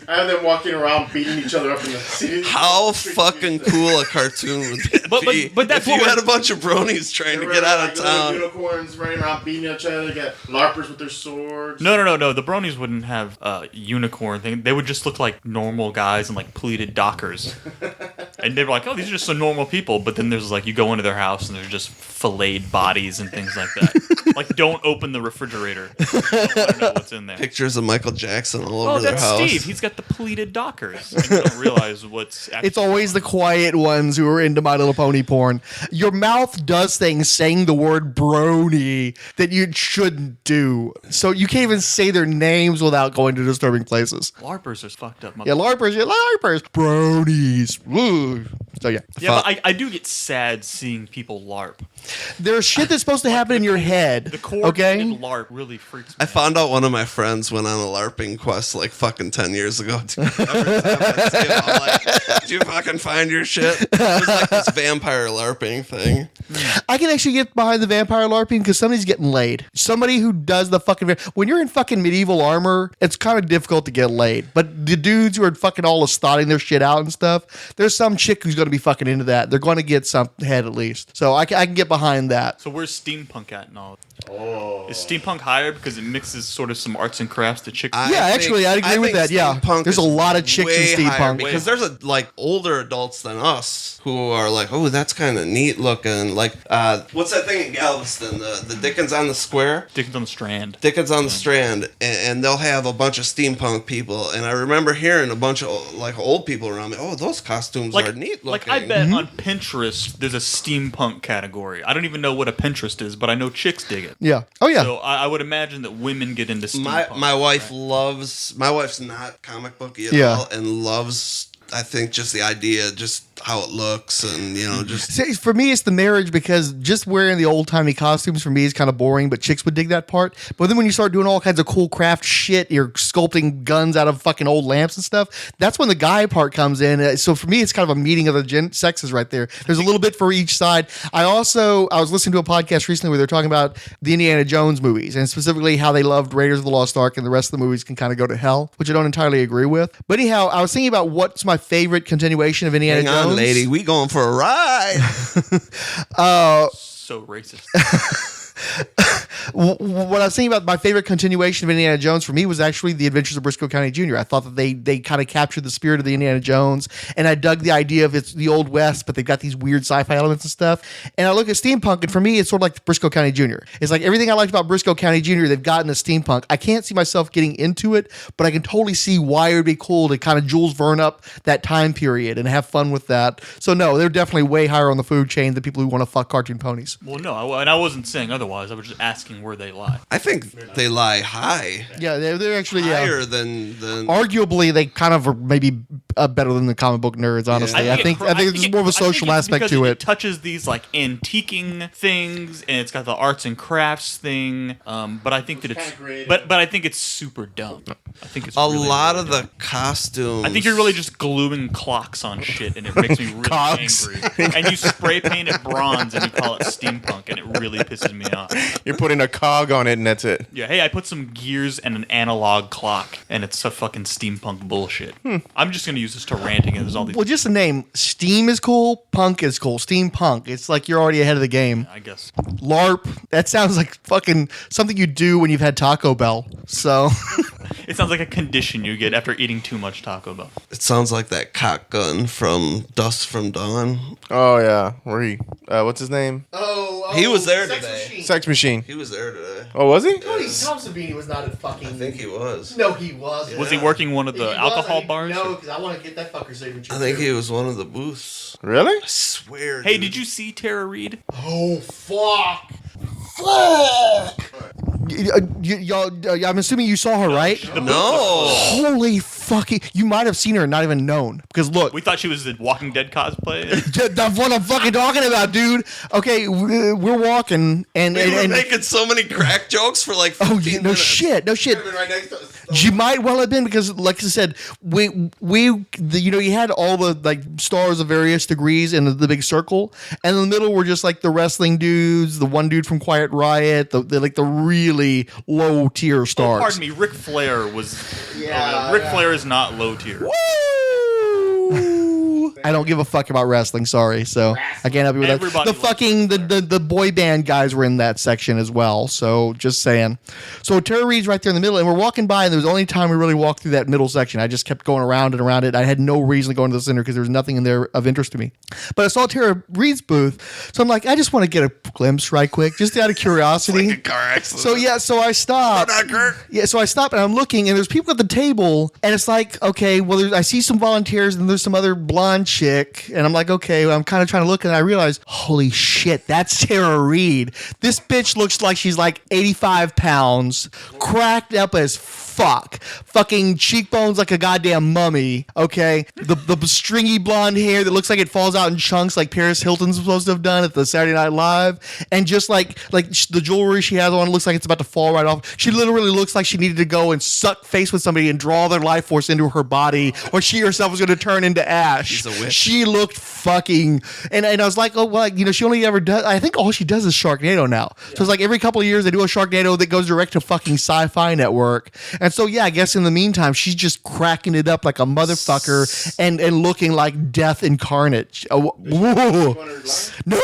I have them walking around beating each other up in the city. How fucking cool a cartoon would that be? But that's if you what had a bunch of bronies trying to get out of town. Unicorns running around beating each other. They got LARPers with their swords. No. The bronies wouldn't have unicorn thing. They would just look like normal guys in like pleated dockers. And they were like, oh, these are just some normal people. But then there's like, you go into their house and there's just filleted bodies and things like that. Like, don't open the refrigerator. I don't know what's in there. Pictures of Michael Jackson all over Oh, their that's house. Steve. He's got the pleated dockers. And you don't realize what's actually It's always the quiet ones who are into My Little Pony porn. Your mouth does things saying the word brony that you shouldn't do. So you can't even say their names without going to disturbing places. LARPers are fucked up. Yeah, LARPers. Bronies. Woo. So yeah. Yeah, but I do get sad seeing people LARP. There's shit that's supposed to happen in your head. The coordinated Okay? LARP really freaks me I out. found out one of my friends went on a LARPing quest like fucking 10 years ago. Every time I see him, I'm like, did you fucking find your shit? It was like this vampire LARPing thing. I can actually get behind the vampire LARPing because somebody's getting laid. Somebody who does the fucking... When you're in fucking medieval armor, it's kind of difficult to get laid. But the dudes who are fucking all estotting their shit out and stuff, there's some chick who's going to be fucking into that. They're going to get some head at least. So I can get behind that. So where's steampunk at and all? Is steampunk higher because it mixes sort of some arts and crafts to chicks? Yeah, actually, I'd agree with that, yeah. steampunk There's a is lot of chicks in way higher steampunk. because there's like older adults than us who are like, oh, that's kind of neat looking. Like, what's that thing in Galveston? The Dickens on the Square. Dickens on the Strand. Dickens on the Strand, and they'll have a bunch of steampunk people. And I remember hearing a bunch of like old people around me. Oh, those costumes are neat looking. Like I bet on Pinterest there's a steampunk category. I don't even know what a Pinterest is, but I know chicks dig it. Yeah. Oh, yeah. So I would imagine that women get into steampunk. My wife loves. My wife's not comic booky at all, and loves. I think just the idea, just how it looks, and just. See, for me, it's the marriage because just wearing the old timey costumes for me is kind of boring. But chicks would dig that part. But then when you start doing all kinds of cool craft shit, you're sculpting guns out of fucking old lamps and stuff. That's when the guy part comes in. So for me, it's kind of a meeting of the sexes right there. There's a little bit for each side. I was listening to a podcast recently where they're talking about the Indiana Jones movies and specifically how they loved Raiders of the Lost Ark and the rest of the movies can kind of go to hell, which I don't entirely agree with. But anyhow, I was thinking about what's my favorite continuation of Indiana Hang Jones. on, lady, we going for a ride. So racist. What I was thinking about my favorite continuation of Indiana Jones for me was actually The Adventures of Briscoe County Jr. I thought that they kind of captured the spirit of the Indiana Jones, and I dug the idea of it's the Old West, but they've got these weird sci-fi elements and stuff. And I look at steampunk, and for me, it's sort of like Briscoe County Jr. It's like everything I liked about Briscoe County Jr. they've gotten to steampunk. I can't see myself getting into it, but I can totally see why it would be cool to kind of Jules Verne up that time period and have fun with that. So no, they're definitely way higher on the food chain than people who want to fuck cartoon ponies. Well, no, and I wasn't saying otherwise. I was just asking where they lie. I think they lie high. Yeah, they're actually higher than. Arguably, they kind of are maybe better than the comic book nerds. Honestly, I think there's more of a social aspect to it. It It touches these like antiquing things, and it's got the arts and crafts thing. But I think that it's but I think it's super dumb. I think it's a really, lot really of dumb. the costumes. I think you're really just gluing clocks on shit, and it makes me really angry. And you spray paint it bronze, and you call it steampunk, and it really pisses me off. You're putting a cog on it, and that's it. Yeah, hey, I put some gears and an analog clock, and it's a fucking steampunk bullshit. I'm just gonna use this to ranting, and there's all these. Well, just the name. Steam is cool. Punk is cool. Steampunk. It's like you're already ahead of the game. I guess. LARP. That sounds like fucking something you do when you've had Taco Bell. So. It sounds like a condition you get after eating too much Taco Bell. It sounds like that cock gun from Dust from Dawn. Oh yeah, Reid. What's his name? He was there Sex today. Machine. Sex Machine. He was there today. Oh, was he? Cody Thompson Beanie was not a fucking. I think he was. No, he wasn't. Was he working one of If the he was, alcohol I bars? No, because I want to get that fucker signature. I think he was one of the booths. Really? I swear. Hey, dude. did you see Tara Reid? Oh fuck! I'm assuming you saw her, right? No. Holy fucking! You might have seen her and not even known. Because look, We thought she was the Walking Dead cosplay. that's what I'm fucking talking about, dude. Okay, we're walking and We were and making so many crack jokes for like 15 oh, no minutes. shit, no shit. Right next to us. She might well have been because, like I said, you had all the like stars of various degrees in the big circle, and in the middle were just like the wrestling dudes, the one dude from Quiet Riot, the really low tier stars. Pardon me, Ric Flair was. Yeah, Ric Flair is not low tier. Woo! I don't give a fuck about wrestling. Sorry, so I can't help you with that. Everybody The fucking the boy band guys were in that section as well. So just saying. So Tara Reid's right there in the middle, and we're walking by, and there was the only time we really walked through that middle section. I just kept going around and around it. I had no reason to go into the center because there was nothing in there of interest to me. But I saw Tara Reid's booth, so I'm like, I just want to get a glimpse right quick, just out of curiosity. Like a car accident. So yeah, so I stopped. Not Kurt. Yeah, so I stop and I'm looking, and there's people at the table, and it's like, okay, well, I see some volunteers, and there's some other blonde chick, and I'm like, okay, well, I'm kind of trying to look, and I realize, holy shit, that's Tara Reid. This bitch looks like she's like 85 pounds, cracked up as fuck, fucking cheekbones like a goddamn mummy. Okay, the stringy blonde hair that looks like it falls out in chunks, like Paris Hilton's supposed to have done at the Saturday Night Live, and just like the jewelry she has on looks like it's about to fall right off. She literally looks like she needed to go and suck face with somebody and draw their life force into her body, or she herself was going to turn into ash. She's a witch. She looked fucking, and I was like, oh well, she only ever does. I think all she does is Sharknado now. So it's like every couple of years they do a Sharknado that goes direct to fucking Sci-Fi Network. And so, yeah, I guess in the meantime, she's just cracking it up like a motherfucker and looking like death incarnate. Oh, whoa. No.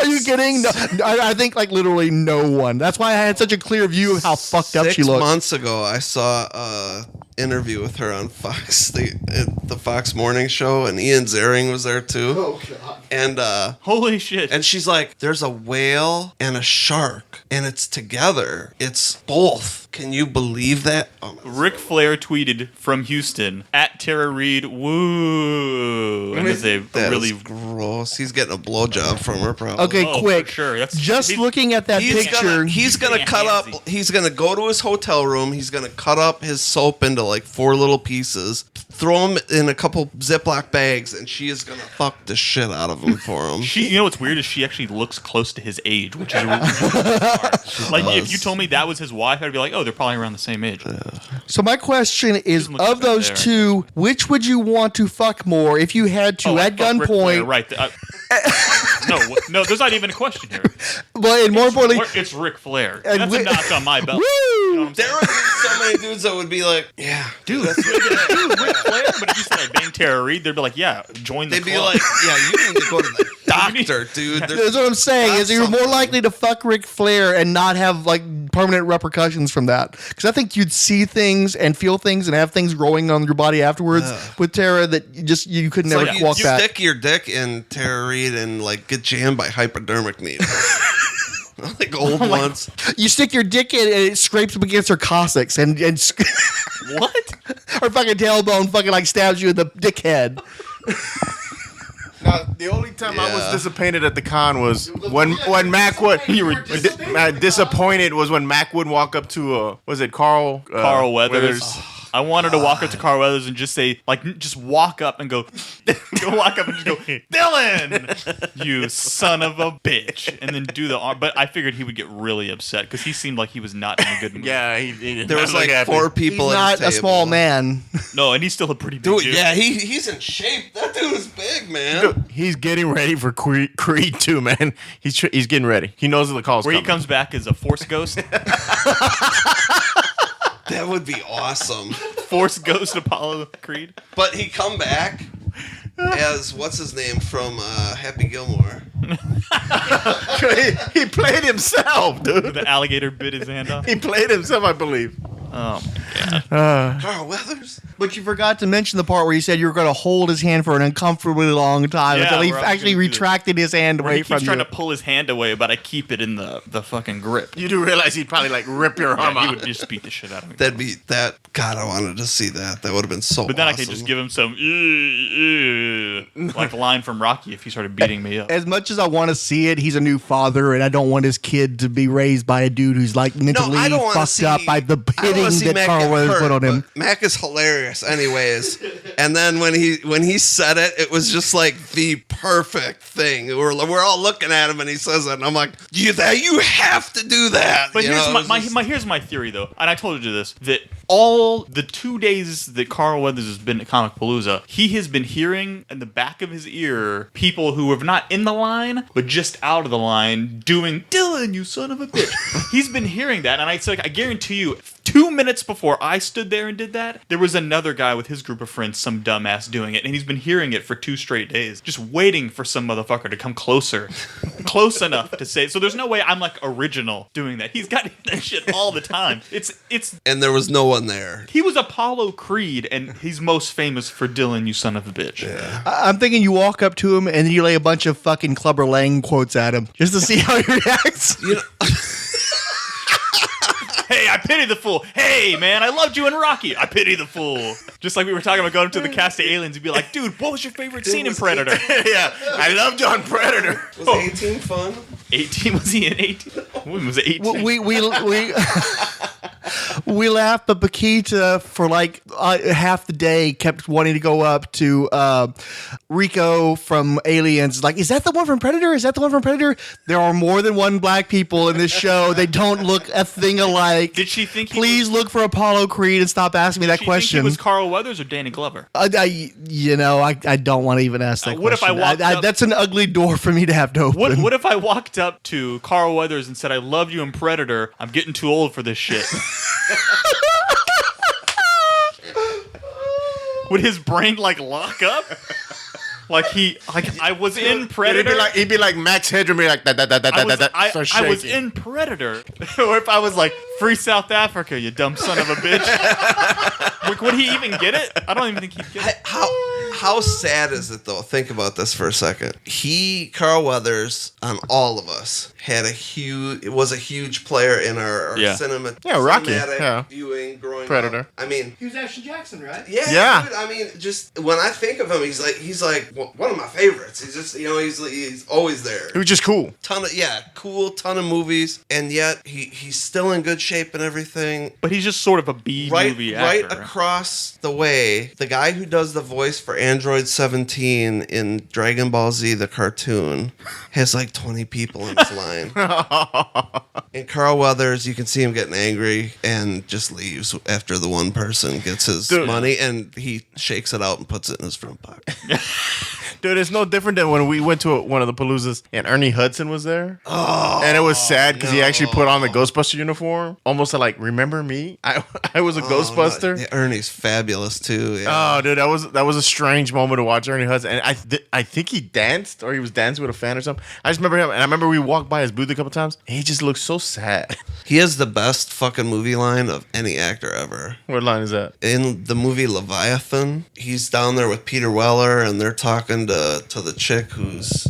Are you kidding? No, I think like literally no one. That's why I had such a clear view of how fucked up she 6 looked. months ago, I saw a interview with her on Fox, the Fox Morning Show, and Ian Ziering was there too. Oh god. And Holy shit. and she's like, there's a whale and a shark, and it's together. It's both. Can you believe that? Oh, Ric Flair tweeted from Houston at Tara Reid, woo. And it's a that really. is gross. He's getting a blowjob from her, probably. Okay, Oh, quick. for sure. That's- Just he's- looking at that He's picture. gonna cut up. handsy. He's gonna go to his hotel room. He's gonna cut up his soap into like 4 little pieces, throw them in a couple Ziploc bags, and she is gonna fuck the shit out of him for him. You know what's weird is she actually looks close to his age, which is really bizarre. Like if you told me that was his wife, I'd be like, oh, they're probably around the same age. So my question is, Doesn't look of that those there. two, which would you want to fuck more if you had to Oh, at fuck Ric Flair, gunpoint? right? No, there's not even a question here. But and more importantly, It's Ric Flair. And That's we- a notch on my belt. woo! You know what I'm saying? There would be so many dudes that would be like, yeah, dude, that's Dude, Ric Flair. But if you said like, bang Tara Reid, they'd be like, yeah, join the They'd be club. like, yeah, you need to go to the doctor, dude. That's what I'm saying. Is you're more likely to fuck Ric Flair and not have like permanent repercussions from that. Because I think you'd see things and feel things and have things growing on your body afterwards with Tara that you could never Like walk you back. stick your dick in Tara Reid and like get jammed by hypodermic needles. Like old ones. You stick your dick in and it scrapes up against her coccyx and What? her fucking tailbone fucking like stabs you in the dick head. Now, the only time I was Yeah. disappointed at the con was when Mac would. You were disappointed? Disappointed was when Mac would walk up to was it Carl Weathers. I wanted to walk up to Carl Weathers and just say, like, just walk up and go, walk up and just go, Dylan, you son of a bitch, and then do the arm. But I figured he would get really upset because he seemed like he was not in a good mood. Yeah, he There was like 4 people He's at not his a small table. man. No, and he's still a pretty big Dude, dude. yeah, he's in shape. That dude is big, man. He's getting ready for Creed 2, man. He's getting ready. He knows the call's Where he coming. comes back as a Force Ghost. That would be awesome. Force Ghost Apollo Creed. But he come back as what's his name from Happy Gilmore. he played himself, dude. The alligator bit his hand off. He played himself, I believe. Oh my god. Carl Weathers. But you forgot to mention the part where you said you were going to hold his hand for an uncomfortably long time Yeah, until he where I was actually gonna do this. retracted his hand Where away he from keeps you. trying to pull his hand away, but I keep it in the fucking grip. You do realize he'd probably like rip your arm He out. would just beat the shit out of me. That'd be that. God, I wanted to see that. That would have been so. But then I awesome. could just give him some like the line from Rocky if he started beating me up. As much as I want to see it, he's a new father, and I don't want his kid to be raised by a dude who's like mentally I don't wanna fucked see- up by the I don't wanna hitting see that Mac Carl get Weathers hurt, put on him. but Mac is hilarious, anyways. And then when he said it, it was just like the perfect thing. We're all looking at him, and he says it, and I'm like, you have to do that. But You here's know, it was just- here's my theory though, and I told you this, that all the 2 days that Carl Weathers has been at Comic Palooza, he has been hearing in the back of his ear people who have not in the line but just out of the line doing Dylan, you son of a bitch. He's been hearing that, and I guarantee you, 2 minutes before I stood there and did that, there was another guy with his group of friends, some dumbass doing it, and he's been hearing it for 2 straight days, just waiting for some motherfucker to come closer, close enough to say it. So there's no way I'm like original doing that. He's got that shit all the time. It's and there was no one there. he was Apollo Creed, and he's most famous for Dylan, you son of a bitch. I'm thinking you walk up to him and then you lay a bunch of fucking Clubber Lang quotes at him just to see how he reacts. You know, Hey, I pity the fool. Hey, man, I loved you in Rocky. I pity the fool. Just like we were talking about going to the cast of Aliens, you'd be like, dude, what was your favorite scene in Predator? Yeah, I loved you on Predator. was 18 fun? 18? Was he in 18? When was it 18? We laughed, but Paquita for like half the day kept wanting to go up to Rico from Aliens. Like, is that the one from Predator? Is that the one from Predator? There are more than one black people in this show. They don't look a thing alike. Did she think he Please look for Apollo Creed and stop asking me that She question. think he was Carl Weathers or Danny Glover? I don't want to even ask that What if I question. walked up- That's an ugly door for me to have to open. What if I walked up to Carl Weathers and said, I loved you in Predator. I'm getting too old for this shit. Would his brain like lock up? Like I was in Predator. He'd be like Max Headroom, be like that. I was in Predator. Or if I was like, free South Africa, you dumb son of a bitch. Like, would he even get it? I don't even think he'd get it. How sad is it though? Think about this for a second. Carl Weathers, on all of us, was a huge player in our Yeah. Rocky, cinematic viewing growing Predator. up. I mean, He was Ashton Jackson, right? yeah. Dude, I mean, just when I think of him, he's like one of my favorites. He's just, he's always there. He was just cool. Ton of movies, and yet he's still in good shape and everything. But he's just sort of a B movie actor. Right across the way, the guy who does the voice for Android 17 in Dragon Ball Z, the cartoon, has like 20 people in his line. And Carl Weathers, you can see him getting angry and just leaves after the one person gets his money, and he shakes it out and puts it in his front pocket. Dude, it's no different than when we went to one of the Paloozas and Ernie Hudson was there. Oh, and it was sad because he actually put on the Ghostbuster uniform, almost to like, remember me? I was a Ghostbuster. Yeah, Ernie's fabulous too. Yeah. Oh, dude, that was a strange moment to watch Ernie Hudson. And I think he danced or he was dancing with a fan or something. I just remember him, and I remember we walked by his booth a couple times, and he just looked so sad. He has the best fucking movie line of any actor ever. What line is that? In the movie Leviathan, he's down there with Peter Weller, and they're talking to the chick who's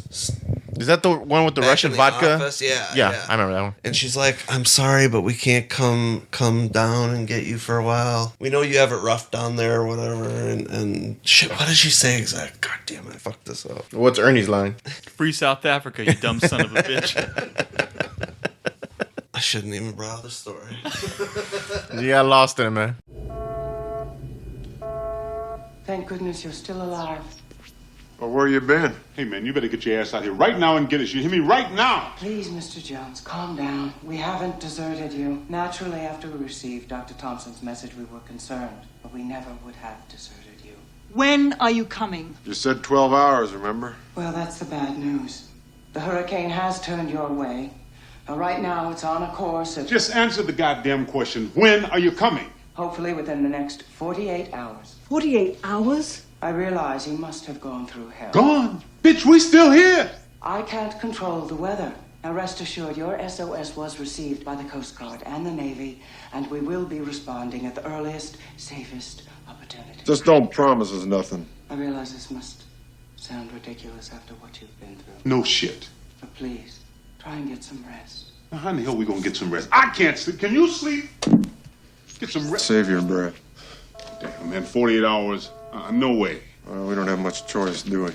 Is that the one with the back Russian in the vodka? office. Yeah, I remember that one. And she's like, "I'm sorry, but we can't come down and get you for a while. We know you have it rough down there or whatever." And shit, what did she say exactly? God damn it, I fucked this up. What's Ernie's line? Free South Africa, you dumb son of a bitch. I shouldn't even brought the story. You got lost in it, man. Thank goodness you're still alive. Well, where you been? Hey, man, you better get your ass out here right now and get us. You hear me? Right now! Please, Mr. Jones, calm down. We haven't deserted you. Naturally, after we received Dr. Thompson's message, we were concerned, but we never would have deserted you. When are you coming? You said 12 hours, remember? Well, that's the bad news. The hurricane has turned your way. Now, right now, it's on a course of... Just answer the goddamn question. When are you coming? Hopefully within the next 48 hours. 48 hours? I realize you must have gone through hell. Gone? Bitch, we still here! I can't control the weather, Now rest assured, your SOS was received by the Coast Guard and the Navy, and we will be responding at the earliest, safest opportunity. Just don't promise us nothing. I realize this must sound ridiculous after what you've been through. No shit. But please, try and get some rest. Now, how in the hell we gonna get some rest? I can't sleep. Can you sleep? Get some rest. Save your breath. Damn, man, 48 hours? No way. Well, we don't have much choice, do we?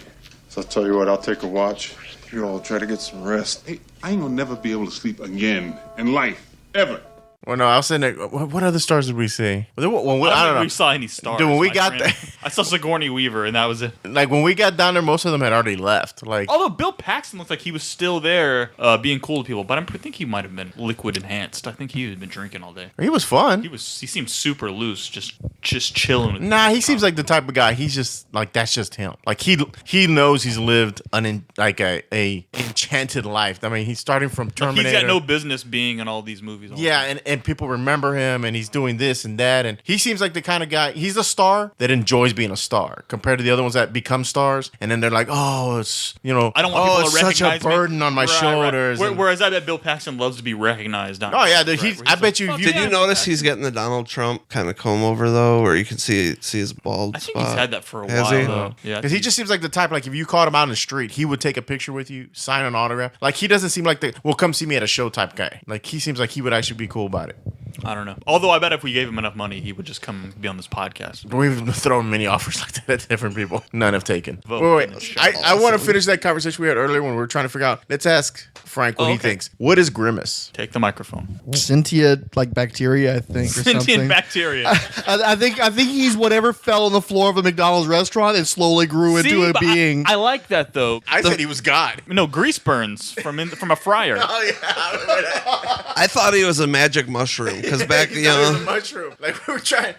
So I'll tell you what, I'll take a watch. You all try to get some rest. Hey, I ain't gonna never be able to sleep again in life. Ever. Well, no, I was saying that. What other stars did we see? I don't know. We saw any stars. Dude, when we my got friend. there, I saw Sigourney Weaver, and that was it. like when we got down there, most of them had already left. Like, Although Bill Paxton looked like he was still there, being cool to people, but I think he might have been liquid enhanced. I think he had been drinking all day. he was fun. He seemed super loose, just chilling. With Nah, he seems like the type of guy. He's just like that's just him. Like he knows he's lived a enchanted life. I mean, he's starting from Terminator. He's got no business being in all these movies. Yeah, and people remember him, and he's doing this and that, and he seems like the kind of guy. He's a star that enjoys being a star compared to the other ones that become stars, and then they're like, oh, it's I don't want people to it's such a recognize me. burden on my shoulders. Right. and- Whereas I bet Bill Paxton loves to be recognized. Oh yeah, I bet you. Did you notice he's getting the Donald Trump kind of comb over though, where you can see his bald I think spot? he's had that for a Has while. he? Though. Yeah, Because he just seems like the type, like if you caught him out in the street, he would take a picture with you, sign an autograph. Like he doesn't seem like well, come see me at a show type guy. Like he seems like he would actually be cool about it. I don't know. Although I bet if we gave him enough money, he would just come be on this podcast. But we've thrown many offers like that at different people. None have taken. Vote. Wait. I want to finish that conversation we had earlier when we were trying to figure out. Let's ask Frank what he thinks. What is Grimace? Take the microphone. Sentient like bacteria, I think, or Sentient something. bacteria. I think he's whatever fell on the floor of a McDonald's restaurant and slowly grew into a but being. I like that though. I said he was God. No, grease burns from a fryer. Oh yeah. I thought he was a magic mushroom because back, He thought he was a mushroom. Like we were trying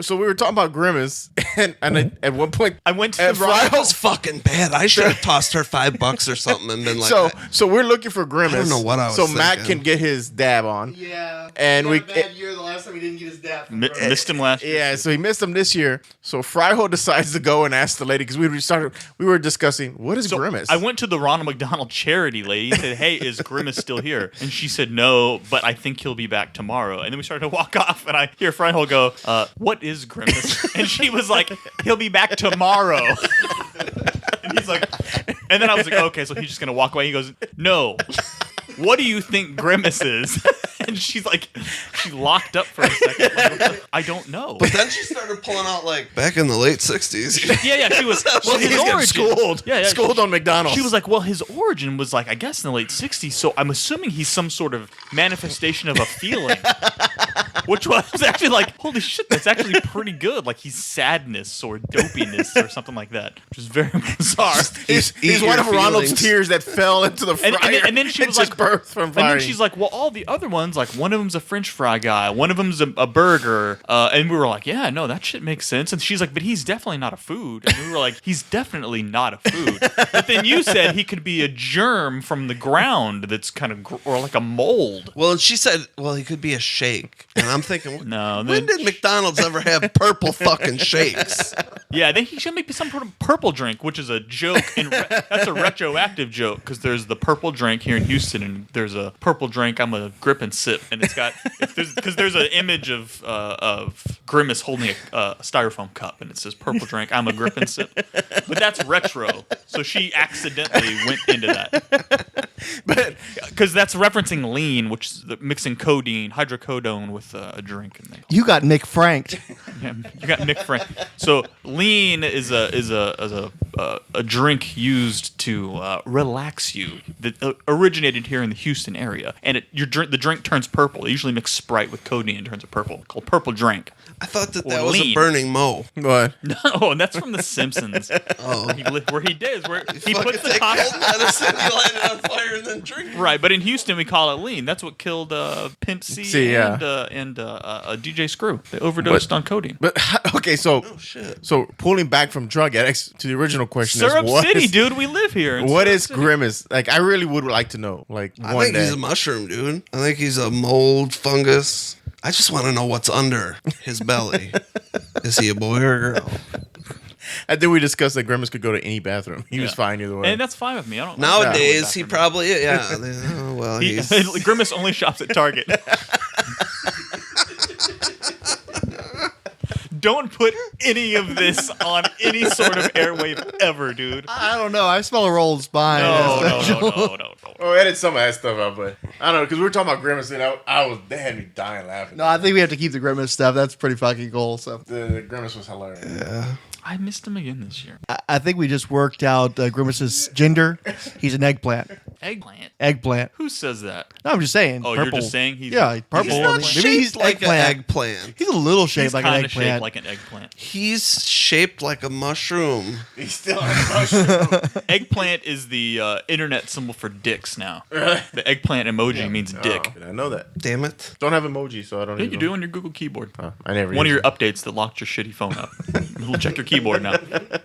so we were talking about Grimace, and at one point I went to at That was fucking bad. I should have tossed her $5 or something and been like, so we're looking for Grimace. I don't know what I was So Matt thinking. can get his dab on. Yeah. And he we had a bad year the last time he didn't get his dad. Missed him last year. Yeah, so he missed him this year. So Fryho decides to go and ask the lady because we were discussing what is Grimace. I went to the Ronald McDonald charity lady and said, "Hey, is Grimace still here?" And she said, "No, but I think he'll be back tomorrow." And then we started to walk off, and I hear Fryho go, "What is Grimace?" And she was like, "He'll be back tomorrow." And he's like, and then I was like, "Okay, so he's just gonna walk away." He goes, "No. What do you think Grimace is?" And she's like, she locked up for a second. Like, I don't know. But then she started pulling out like back in the late 60s. Yeah, she was. Well, He's his getting origin. schooled. Yeah, Schooled on McDonald's. She was like, well, his origin was like, I guess in the late 60s. So I'm assuming he's some sort of manifestation of a feeling. Which was actually like, holy shit, that's actually pretty good. Like he's sadness or dopiness or something like that, which is very bizarre. He's one of Ronald's tears that fell into the fryer. And then she was just like, birthed from and then firing. she's like, well, all the other ones, like one of them's a French fry guy, one of them's a burger, and we were like, yeah, no, that shit makes sense. And she's like, but he's definitely not a food. And we were like, he's definitely not a food. But then you said he could be a germ from the ground that's kind of, or like a mold. Well, and she said, well, he could be a shake. And I'm thinking, no, when did McDonald's ever have purple fucking shakes? Yeah, I think he should make some sort of purple drink, which is a joke, and that's a retroactive joke because there's the purple drink here in Houston, and there's a purple drink I'm gonna grip and sip, and it's got because there's an image of Grimace holding a styrofoam cup, and it says purple drink I'm a grip and sip, but that's retro, so she accidentally went into that, but because that's referencing lean, which is mixing codeine, hydrocodone with a drink, and You got Nick Franked. Yeah, you got Nick Frank. So lean is a drink used to relax you that originated here in the Houston area, and the drink turns purple. They usually mix Sprite with codeine and turns it purple. Called purple drink. I thought that Or was lean. a burning Mo. What? No, that's from The Simpsons. Oh. Where he puts the take coffee. cold medicine, you light it on fire, and then drink it. Right, but in Houston we call it lean. That's what killed Pimp C yeah. and DJ Screw. They overdosed on codeine. But okay, so shit. So pulling back from drug addicts to the original question Syrup is what City, is- dude. We live here. in What Syrup is City. Grimace? Like, I really would like to know. Like, I one think day. he's a mushroom, dude. I think he's a mold, fungus. I just want to know what's under his belly. Is he a boy or a girl? I think we discussed that Grimace could go to any bathroom. He was fine either way. And that's fine with me. I don't. Nowadays, he probably Grimace only shops at Target. Don't put any of this on any sort of airwave ever, dude. I don't know. I smell a rolled spine. No. Oh, edit some of that stuff out, but I don't know because we were talking about Grimace and they had me dying laughing. No, I think we have to keep the Grimace stuff. That's pretty fucking cool. So the Grimace was hilarious. Yeah. I missed him again this year. I think we just worked out Grimace's gender. He's an eggplant. Eggplant. Who says that? No, I'm just saying. Oh, purple. you're just saying he's purple. He's not Maybe he's like an eggplant. He's a little shaped like an kinda eggplant. shaped like an eggplant. He's shaped like a mushroom. He's still a mushroom. Eggplant is the internet symbol for dicks now. The eggplant emoji means dick. I know that. Damn it. Don't have emoji, so I don't. Yeah, you do on your Google keyboard. I never. One of use your updates that locked your shitty phone up. We'll check your keyboard now.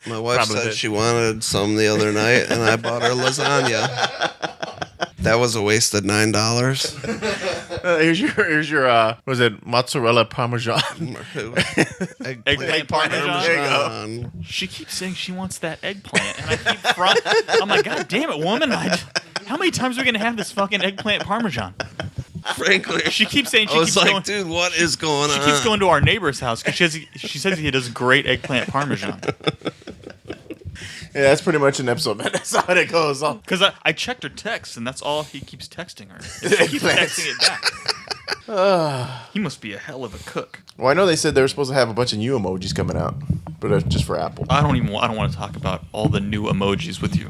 My wife said she wanted some the other night, and I bought her lasagna. That was a wasted $9. Here's your was it mozzarella parmesan? Eggplant parmesan. There you go. She keeps saying she wants that eggplant, and I keep I'm like, God damn it, woman! How many times are we gonna have this fucking eggplant parmesan? Frankly, she keeps saying I was like, dude, what is going on? She keeps going to our neighbor's house because she says he does great eggplant parmesan. Yeah, that's pretty much an episode, man. That's how it goes. Because I checked her text, and that's all he keeps texting her. He keeps texting it back. He must be a hell of a cook. Well, I know they said they were supposed to have a bunch of new emojis coming out, but that's just for Apple. I don't want to talk about all the new emojis with you.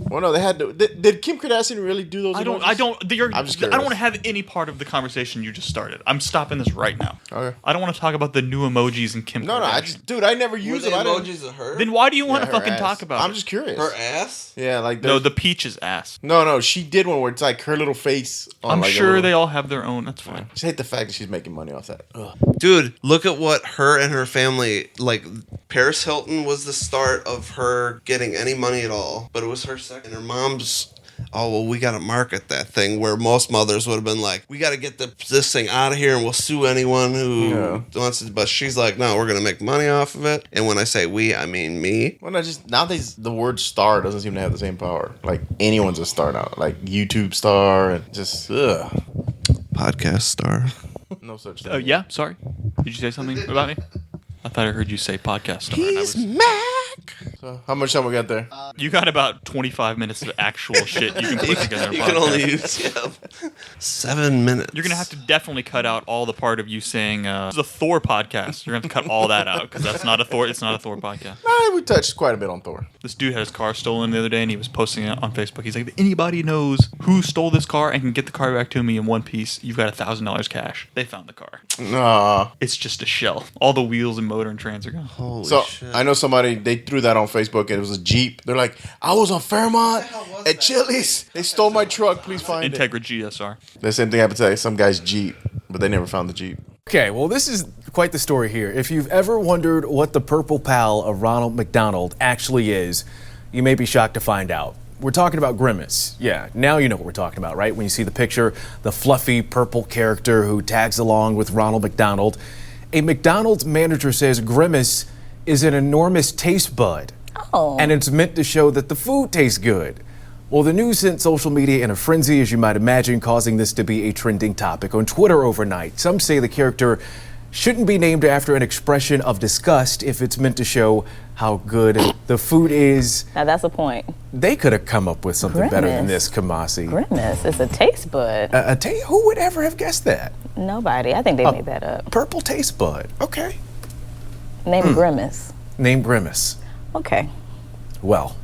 Well, no, they had to. Did Kim Kardashian really do those? I'm just curious. I don't want to have any part of the conversation you just started. I'm stopping this right now. Okay. I don't want to talk about the new emojis and Kim Kardashian. Dude, I never use them. Emojis of her? Then why do you want to her fucking ass. talk about it? I'm just curious. Her ass? Yeah, like no, the peach's ass. No, she did one where it's like her little face. I'm like sure they all have their own. That's fine. Just hate the fact that she's making money off that. Ugh. Dude, look at what her and her family, like, Paris Hilton was the start of her getting any money at all, but it was her second. And her mom's, oh, well, we got to market that thing, where most mothers would have been like, we got to get this thing out of here and we'll sue anyone who wants it. But she's like, no, we're going to make money off of it. And when I say we, I mean me. Well, nowadays the word star doesn't seem to have the same power. Like anyone's a star now. Like YouTube star and just, podcast star. No such thing. Yeah, sorry. Did you say something about me? I thought I heard you say podcast star. He's Mac. So how much time we got there? You got about 25 minutes of actual shit you can put together. You can only use 7 minutes. You're gonna have to definitely cut out all the part of you saying this is a Thor podcast. You're gonna have to cut all that out because that's not a Thor. It's not a Thor podcast. Nah, we touched quite a bit on Thor. This dude had his car stolen the other day, and he was posting it on Facebook. He's like, if anybody knows who stole this car and can get the car back to me in one piece, you've got $1,000 cash. They found the car. Nah. It's just a shell. All the wheels and motor and trans are gone. Holy so shit. I know somebody, they threw that on Facebook, and it was a Jeep. They're like, I was on Fairmont at Chili's. They stole my truck. Please find Integra it. GSR. The same thing happened to some guy's Jeep, but they never found the Jeep. Okay, well, this is quite the story here. If you've ever wondered what the purple pal of Ronald McDonald actually is, you may be shocked to find out. We're talking about Grimace. Yeah, now you know what we're talking about, right? When you see the picture, the fluffy purple character who tags along with Ronald McDonald. A McDonald's manager says Grimace is an enormous taste bud. Oh. And it's meant to show that the food tastes good. Well, the news sent social media in a frenzy, as you might imagine, causing this to be a trending topic on Twitter overnight. Some say the character shouldn't be named after an expression of disgust if it's meant to show how good the food is. Now that's a point. They could have come up with something better than this, Kamasi. Grimace, it's a taste bud. Who would ever have guessed that? Nobody. I think they made that up. Purple taste bud. Okay. Name Grimace. Name Grimace. Okay. Well.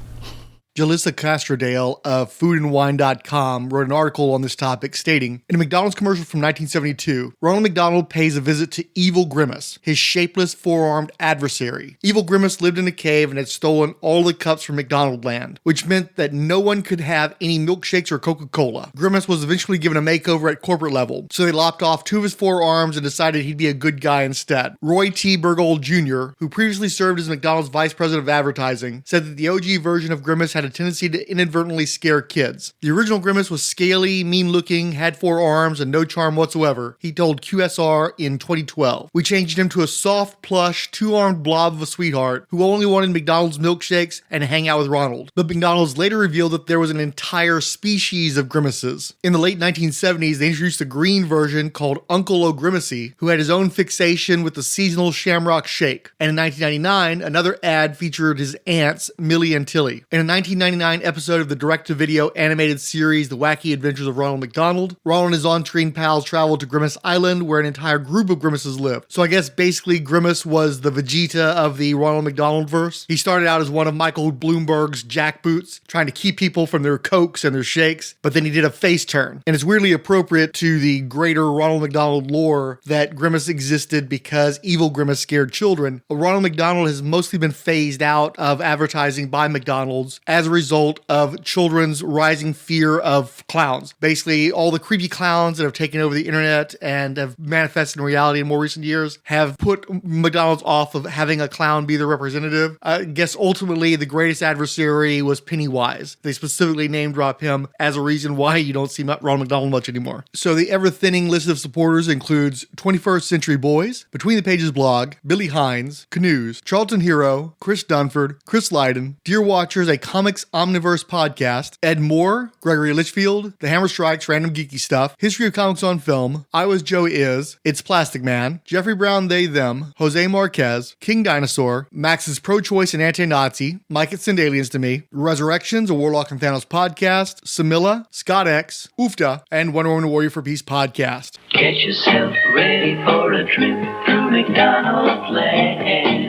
Jalissa Castrodale of foodandwine.com wrote an article on this topic stating, in a McDonald's commercial from 1972, Ronald McDonald pays a visit to Evil Grimace, his shapeless four-armed adversary. Evil Grimace lived in a cave and had stolen all the cups from McDonald Land, which meant that no one could have any milkshakes or Coca-Cola. Grimace was eventually given a makeover at corporate level, so they lopped off 2 of his forearms and decided he'd be a good guy instead. Roy T. Bergold Jr., who previously served as McDonald's vice president of advertising, said that the OG version of Grimace had a a tendency to inadvertently scare kids. The original Grimace was scaly, mean-looking, had 4 arms, and no charm whatsoever, he told QSR in 2012. We changed him to a soft, plush, 2-armed blob of a sweetheart who only wanted McDonald's milkshakes and hang out with Ronald. But McDonald's later revealed that there was an entire species of Grimaces. In the late 1970s, they introduced a green version called Uncle O'Grimacy, who had his own fixation with the seasonal Shamrock Shake. And in 1999, another ad featured his aunts, Millie and Tilly. In a 1999 episode of the direct-to-video animated series The Wacky Adventures of Ronald McDonald, Ronald and his on-screen pals traveled to Grimace Island, where an entire group of Grimaces lived. So I guess basically Grimace was the Vegeta of the Ronald McDonald verse. He started out as one of Michael Bloomberg's jackboots, trying to keep people from their Cokes and their shakes, but then he did a face turn. And it's weirdly appropriate to the greater Ronald McDonald lore that Grimace existed because evil Grimace scared children. Ronald McDonald has mostly been phased out of advertising by McDonald's as a result of children's rising fear of clowns. Basically, all the creepy clowns that have taken over the internet and have manifested in reality in more recent years have put McDonald's off of having a clown be their representative. I guess ultimately the greatest adversary was Pennywise. They specifically name drop him as a reason why you don't see Ronald McDonald much anymore. So the ever-thinning list of supporters includes 21st Century Boys, Between the Pages blog, Billy Hines, Canoes, Charlton Hero, Chris Dunford, Chris Lydon, Dear Watchers, a Comics Omniverse podcast, Ed Moore, Gregory Litchfield, The Hammer Strikes, Random Geeky Stuff, History of Comics on Film, I Was Joe Is, It's Plastic Man, Jeffrey Brown They Them, Jose Marquez, King Dinosaur, Max's Pro-Choice and Anti-Nazi, Mike It Send Aliens to Me, Resurrections, a Warlock and Thanos podcast, Samilla, Scott X, Oofta, and Wonder Woman Warrior for Peace podcast. Get yourself ready for a trip through McDonald's land.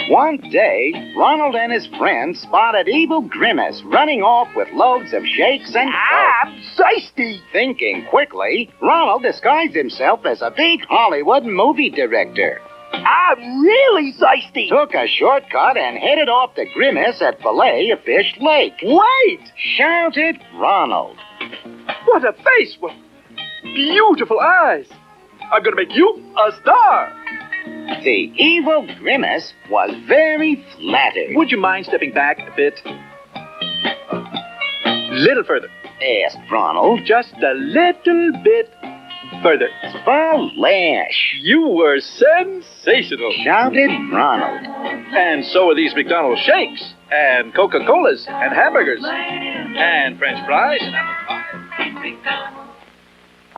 One day, Ronald and his friends spotted evil Grimace running off with loads of shakes and I'm thirsty. Thinking quickly, Ronald disguised himself as a big Hollywood movie director. I'm really thirsty. Took a shortcut and headed off to Grimace at Filet-O-Fish Lake. Wait! Shouted Ronald. What a face! What beautiful eyes! I'm gonna make you a star! The evil Grimace was very flattered. Would you mind stepping back a bit? Little further. Asked Ronald. Just a little bit further. Splash! You were sensational! Shouted Ronald. And so are these McDonald's shakes, and Coca-Colas, and hamburgers, and French fries, and apple pie.